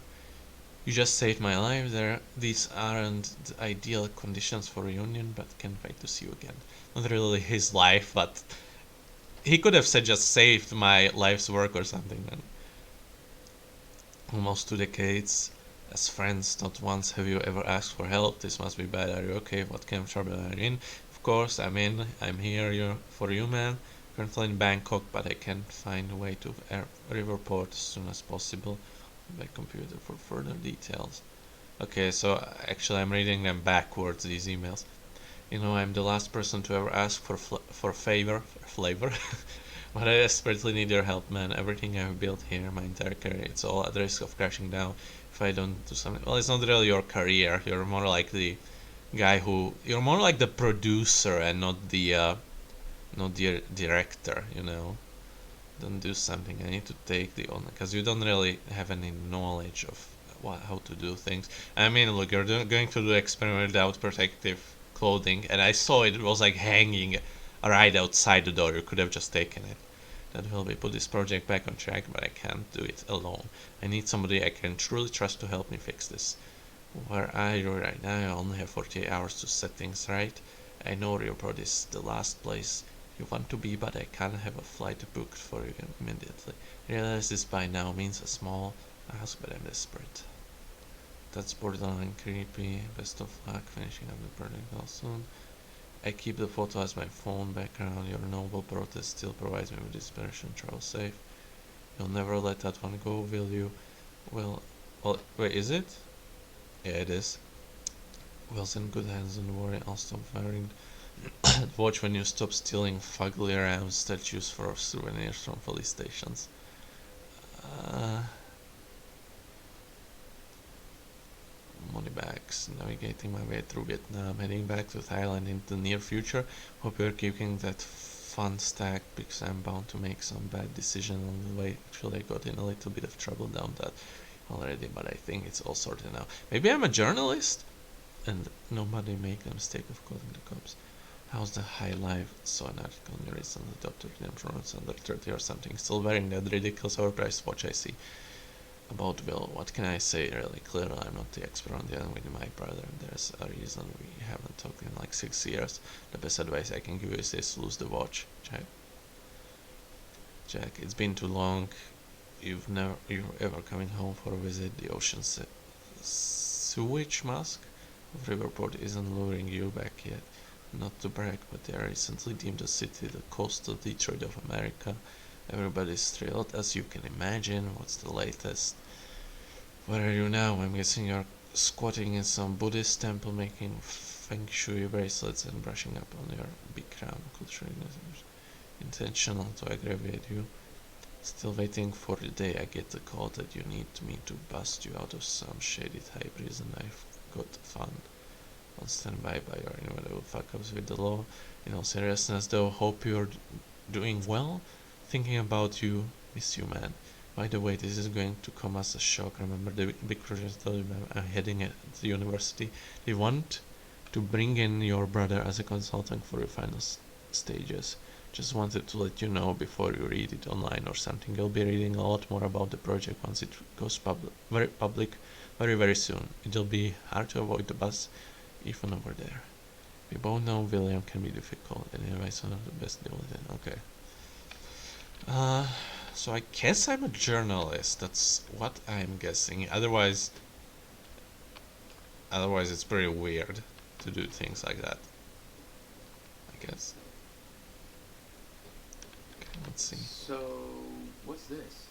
You just saved my life there. These aren't the ideal conditions for reunion, but can't wait to see you again. Not really his life, but he could have said just saved my life's work or something. Man. Almost 2 decades as friends. Not once have you ever asked for help. This must be bad. Are you okay? What kind of trouble are you in? Of course, I'm in. I'm here for you, man. Currently in Bangkok, but I can find a way to Riverport as soon as possible by computer for further details. Okay, so actually I'm reading them backwards, these emails. You know, I'm the last person to ever ask for flavor, but I desperately need your help, man. Everything I've built here, my entire career, it's all at risk of crashing down if I don't do something. Well, it's not really your career. You're more like the guy who, you're more like the producer and not the director. You know, don't do something. I need to take the honor because you don't really have any knowledge of how to do things. I mean, look, you're going to do the experiment without protective clothing, and I saw it was like hanging right outside the door. You could have just taken it. That will be put this project back on track, but I can't do it alone. I need somebody I can truly trust to help me fix this. Where are you right now? I only have 48 hours to set things right. I know Riverport is the last place you want to be, but I can't have a flight booked for you immediately. Realize this by now means a small ask, but I'm desperate. That's borderline creepy. Best of luck finishing up the project all soon. I keep the photo as my phone background. Your noble protest still provides me with inspiration. Travel safe. You'll never let that one go, will you? Well, wait, is it? Yeah, it is. Will's in good hands, don't worry. I'll stop firing. Watch when you stop stealing fugly around statues for souvenirs from police stations. Money bags. Navigating my way through Vietnam, heading back to Thailand in the near future. Hope you're keeping that fun stack because I'm bound to make some bad decision on the way. Actually, I got in a little bit of trouble down that already, but I think it's all sorted now. Maybe I'm a journalist and nobody make the mistake of calling the cops. How's the high life? Saw an article on your recently adopted insurance under 30 or something. Still wearing that ridiculous overpriced watch I see. About Will, what can I say really? Clearly I'm not the expert on dealing with my brother. There's a reason we haven't talked in like 6 years. The best advice I can give you is this: lose the watch. Jack, it's been too long. You're ever coming home for a visit. The ocean sewage mask of Riverport isn't luring you back yet. Not to brag, but they recently deemed the city the coastal Detroit of America. Everybody's thrilled, as you can imagine. What's the latest? Where are you now? I'm guessing you're squatting in some Buddhist temple, making feng shui bracelets and brushing up on your big crown. Culturally intentional to aggravate you. Still waiting for the day I get the call that you need me to bust you out of some shady Thai prison. I've got fun on standby by your inevitable fuck-ups with the law. In all seriousness though, hope you're doing well. Thinking about you, miss you, man. By the way, this is going to come as a shock. Remember the big project I'm heading at the university? They want to bring in your brother as a consultant for your final stages. Just wanted to let you know before you read it online or something. You'll be reading a lot more about the project once it goes public very soon. It'll be hard to avoid the buzz even over there. We both know William can be difficult, and advice on the best deal with it. Okay. So I guess I'm a journalist. That's what I'm guessing. Otherwise it's pretty weird to do things like that, I guess. Okay, let's see. So, what's this?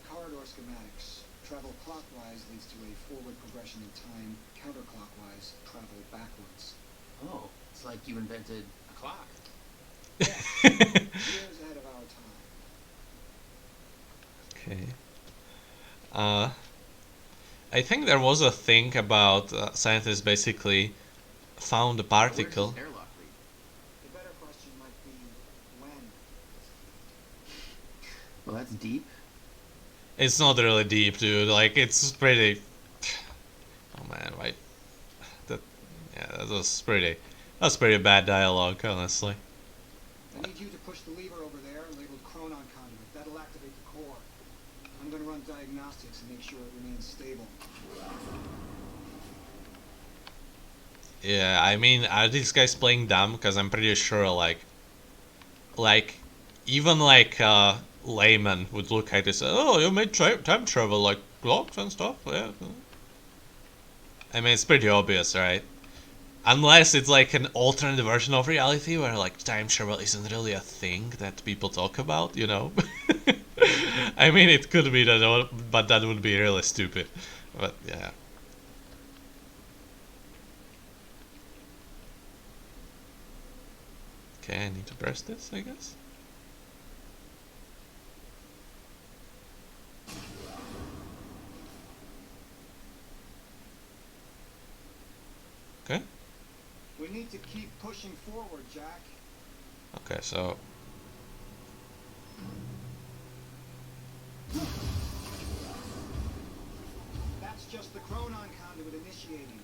Corridor schematics. Travel clockwise leads to a forward progression in time. Counterclockwise, travel backwards. Oh, it's like you invented a clock. Years ahead of our time. Okay. I think there was a thing about scientists basically found a particle. Where's this airlock lead? The better question might be when. Well, that's deep. It's not really deep, dude. Like, it's pretty. Oh man, right? That was pretty. That's pretty bad dialogue, honestly. I need you to push the lever over there labeled Chronon conduit. That'll activate the core. I'm going to run diagnostics and make sure it remains stable. Yeah, I mean, are these guys playing dumb? Because I'm pretty sure, like, even like layman would look at this. Oh, you made time travel like clocks and stuff. Yeah. I mean, it's pretty obvious, right? Unless it's like an alternate version of reality where like time travel isn't really a thing that people talk about, you know? I mean, it could be that, but that would be really stupid. But yeah. Okay, I need to press this, I guess. Okay. We need to keep pushing forward, Jack. Okay, so That's just the Chronon conduit initiating.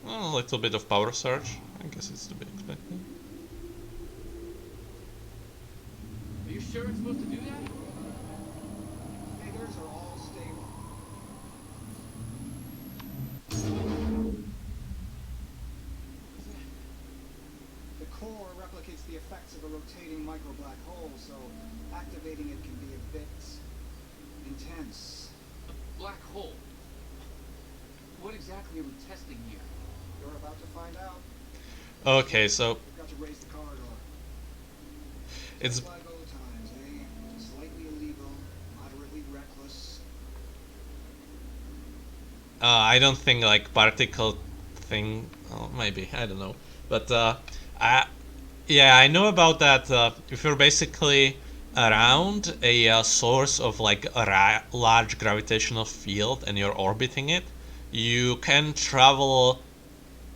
well, a little bit of power surge. I guess it's to be expected. Are you sure it's supposed to do that? Figures are all stable. The core replicates the effects of a rotating micro black hole, so activating it can be a bit intense. Black hole. What exactly are we testing here? You're about to find out. Okay, so We've got to raise the corridor. it's Just like old times, eh? Slightly illegal, moderately reckless. I don't think like particle thing. Oh, maybe I don't know, but yeah, I know about that. If you're basically around a source of like a large gravitational field and you're orbiting it, you can travel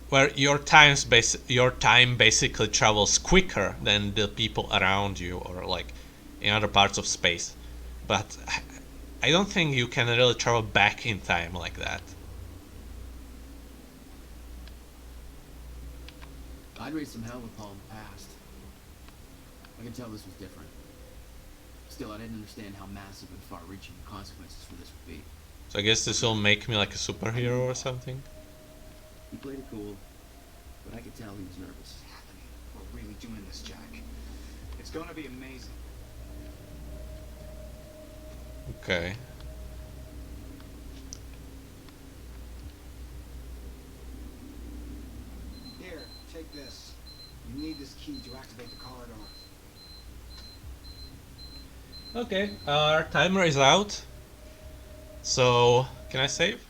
where your time basically travels quicker than the people around you or like in other parts of space. But I don't think you can really travel back in time like that. I'd raised some hell with Paul in the past. I could tell this was different. Still, I didn't understand how massive and far-reaching the consequences for this would be. So I guess this will make me like a superhero or something. He played it cool, but I could tell he was nervous. What's happening? We're really doing this, Jack. It's gonna be amazing. Okay. Here, take this. You need this key to activate the corridor. Okay, our timer is out. So, can I save?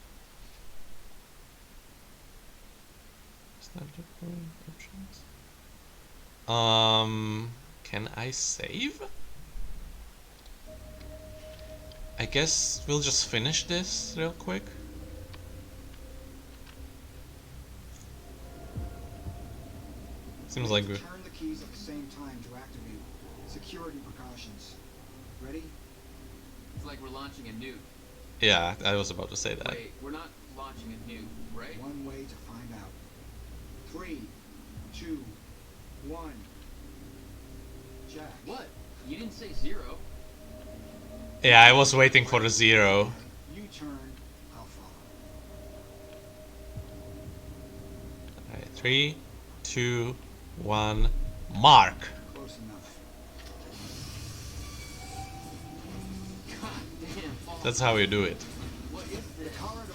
Can I save? I guess we'll just finish this real quick. Seems like good. Turn the keys at the same time to activate. Security precautions. Ready? It's like we're launching a nuke. Yeah, I was about to say that. Wait, we're not launching a nuke, right? One way to find out. 3, 2, 1. Jack. What? You didn't say 0. Yeah, I was waiting for the 0. You turn, I'll follow. Alright, 3, 2, 1, mark. Close enough. God damn, Paul. That's how you do it. What is The this? corridor.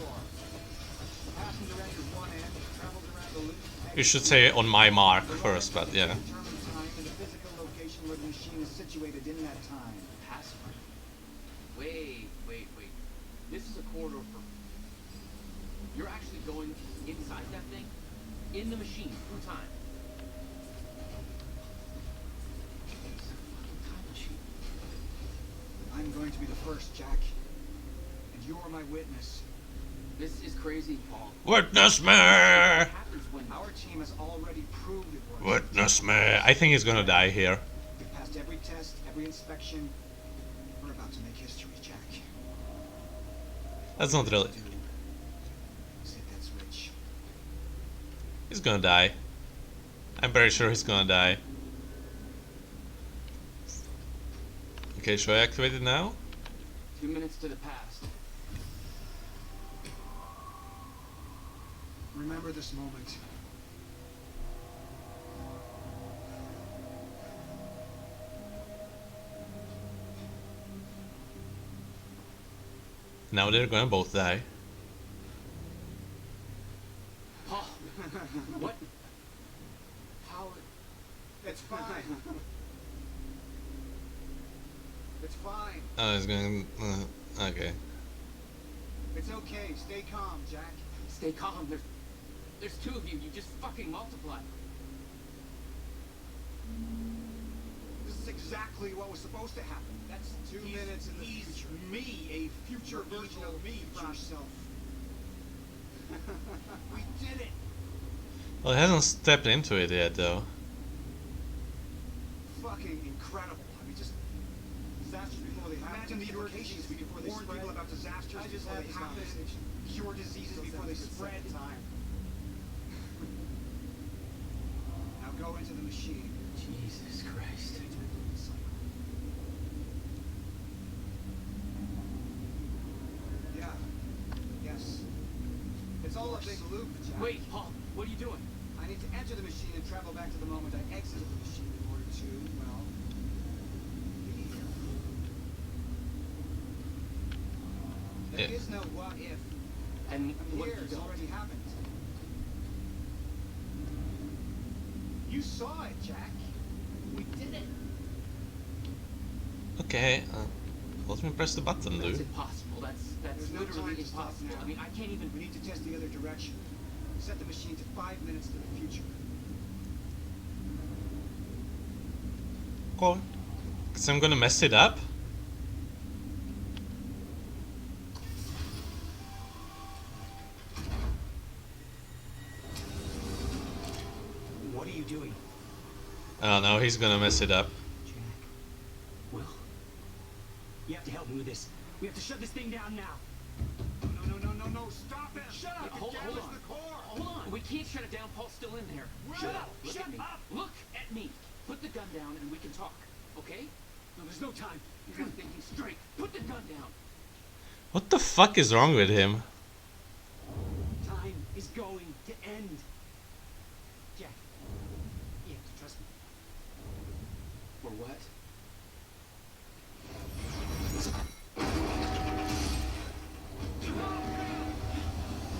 Passenger enters one end, travels around the loop. You should say on my mark first, but yeah. Determine time and the physical location where the machine is situated in that time. Password. Wait. This is a corridor for... You're actually going inside that thing? In the machine, through time. It's a fucking time machine. I'm going to be the first, Jack. And you're my witness. This is crazy, Paul. Witness me! What happens when... Our team has already proved it works. Witness me! I think he's gonna die here. We've passed every test, every inspection. We're about to make history, Jack. That's not really. Do is hit that switch. He's gonna die. I'm very sure he's gonna die. Okay, should I activate it now? 2 minutes to the past. Remember this moment. Now they're gonna both die. Paul, What? How? It's fine. It's fine. Oh, it's going. Okay. It's okay. Stay calm, Jack. Stay calm. There's two of you. You just fucking multiply. This is exactly what was supposed to happen. That's 2 minutes in the future. Me, a future version of me, Future self. We did it. Well, it hasn't stepped into it yet, though. Fucking incredible. I mean, just disasters before they happen. Imagine the implications before they spread. People about disasters I just before had they this happen. conversation. Cure diseases before they spread. Time. Now go into the machine. Jesus Christ. Yeah. Yes. It's all a big loop, Jack. Wait, Paul. What are you doing? I need to enter the machine and travel back to the moment I exited the machine in order to, well, be here. There Yeah. is no what if. And I'm what here. if It's you don't? already happened. You saw it, Jack. We did it. Okay. Let me press the button, That's dude. impossible. That's There's no literally time to stop impossible. now. I mean, I can't even. We need to test the other direction. Set the machine to 5 minutes to the future. Cool. Cause I'm gonna mess it up. What are you doing? Oh no, he's gonna mess it up. Jack. Will. You have to help me with this. We have to shut this thing down now. No. Stop it. Shut up. Hold It on. damages the core. Hold on. We can't shut it down. Paul's still in there. Shut up. Look Shut at me. up. Look at me. Put the gun down and we can talk. Okay? No, there's no time. You're not thinking straight. Put the gun down. What the fuck is wrong with him? Time is going to end. Jack, you have to trust me. Or what?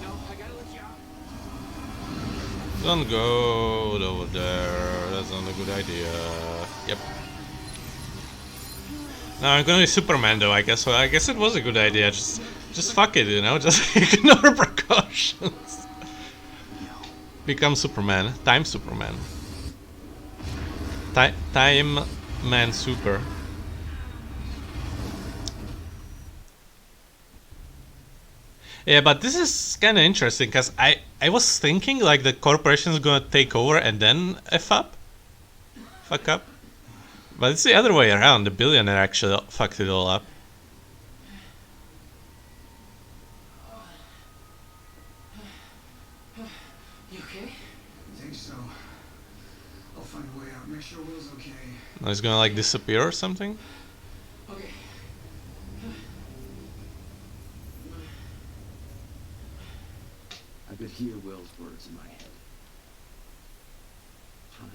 No, I gotta let you out. Don't go over there. That's not a good idea. Yep. No, I'm gonna be Superman though. I guess. Well, I guess it was a good idea. Just fuck it, you know. Just ignore precautions. Become Superman. Time Superman. Time Man Super. Yeah, but this is kind of interesting because I was thinking like the corporation is gonna take over and then fuck up, but it's the other way around. The billionaire actually fucked it all up. You okay? I think so. I'll find a way out. Make sure Will's okay. Now he's gonna like disappear or something. Okay. I could hear Will's words in my head. Time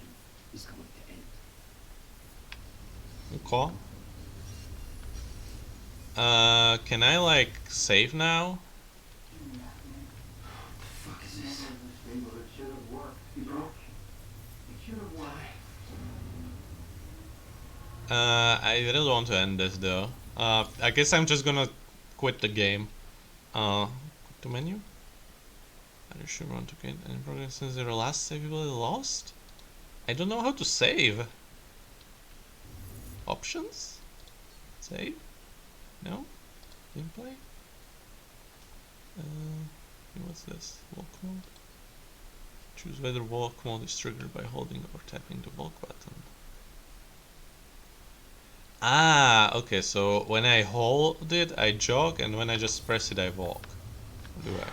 is going to end. Cool. Can I like save now? Fuck is this? I really want to end this though. I guess I'm just gonna quit the game. Quit the menu? Are you sure you want to get any progress since your last save you lost? I don't know how to save. Options? Save? No? Gameplay? What's this? Walk mode? Choose whether walk mode is triggered by holding or tapping the walk button. Ah, okay, so when I hold it, I jog, and when I just press it, I walk. Or do I?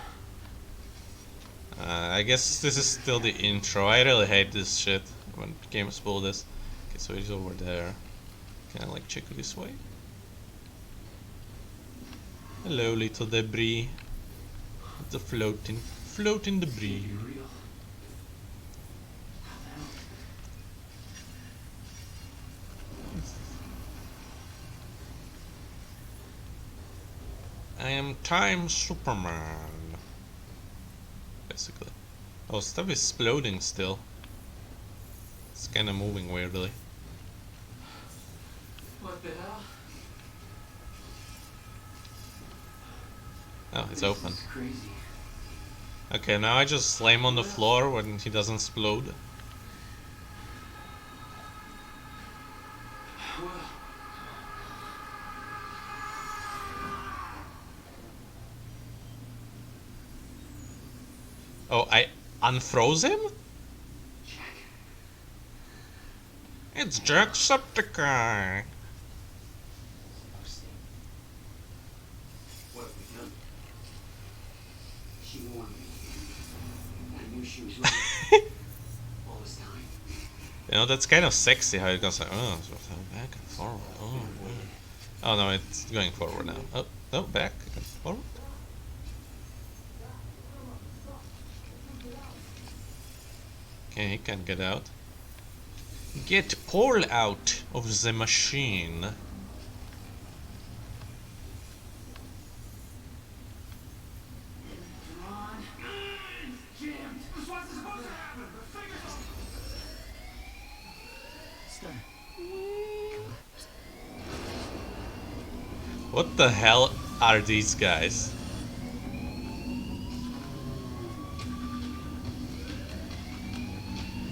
I guess this is still the intro. I really hate this shit when games pull this. Okay, so it's over there. Can I like check this way? Hello, little debris. It's a floating debris. I am Time Superman. Basically. Oh, stuff is exploding still. It's kinda moving weirdly. What the hell? Oh, it's open. This is crazy. Okay, now I just slam on the floor when he doesn't explode. Well, Oh, I unfroze him? It's Jacksepticeye. What have we done? She warned me. I knew she was right. All this time. You know, that's kind of sexy how it goes like, oh, so back and forward. Oh, oh no, it's going forward now. Oh, no, back and forward. Okay, he can get out. Get Paul out of the machine. Come on. It's jammed. This wasn't supposed to happen. The fingers. Stun. What the hell are these guys?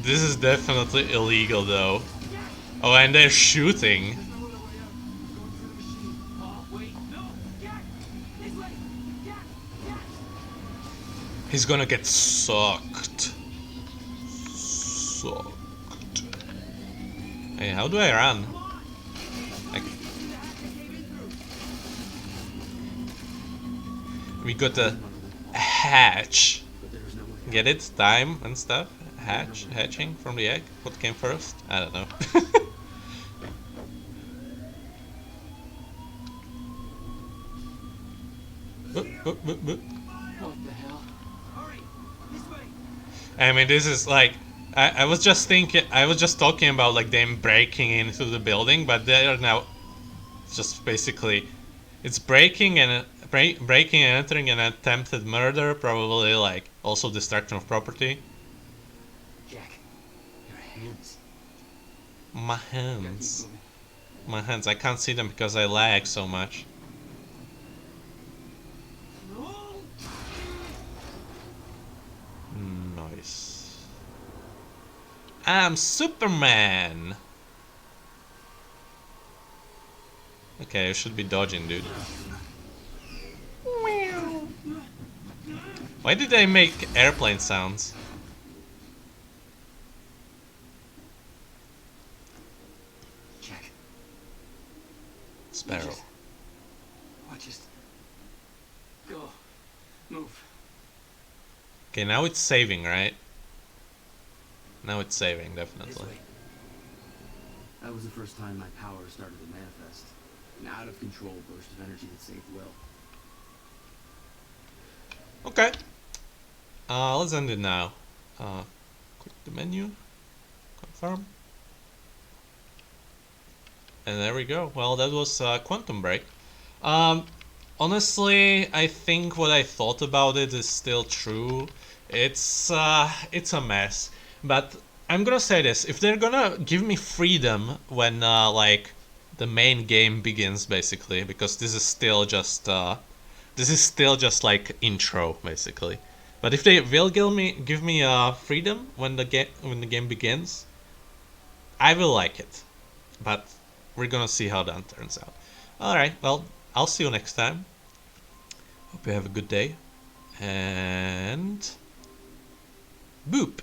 This is definitely illegal though. Oh, and they're shooting. He's gonna get sucked. Sucked. Hey, how do I run? We got a hatch. Get it? Time and stuff? Hatching from the egg? What came first? I don't know. what the hell? I mean, this is like, I was just talking about like them breaking into the building, but they are now just basically, it's breaking and entering an attempted murder, probably like also destruction of property. Jack, your hands. My hands. My hands, I can't see them because I lag so much. Nice. I'm Superman! Okay, I should be dodging, dude. Why did they make airplane sounds? Jack. Sparrow. Just go. Move. Okay, now it's saving, right? Now it's saving, This definitely. way. That was the first time my power started to manifest. An out-of-control burst of energy that saved Will. Okay. Let's end it now. Click the menu. Confirm. And there we go. Well, that was Quantum Break. Honestly, I think what I thought about it is still true. It's a mess. But I'm gonna say this: if they're gonna give me freedom when like the main game begins, basically, because this is still just like intro, basically. But if they will give me freedom when the game begins, I will like it. But we're gonna see how that turns out. Alright, well, I'll see you next time. Hope you have a good day. And boop!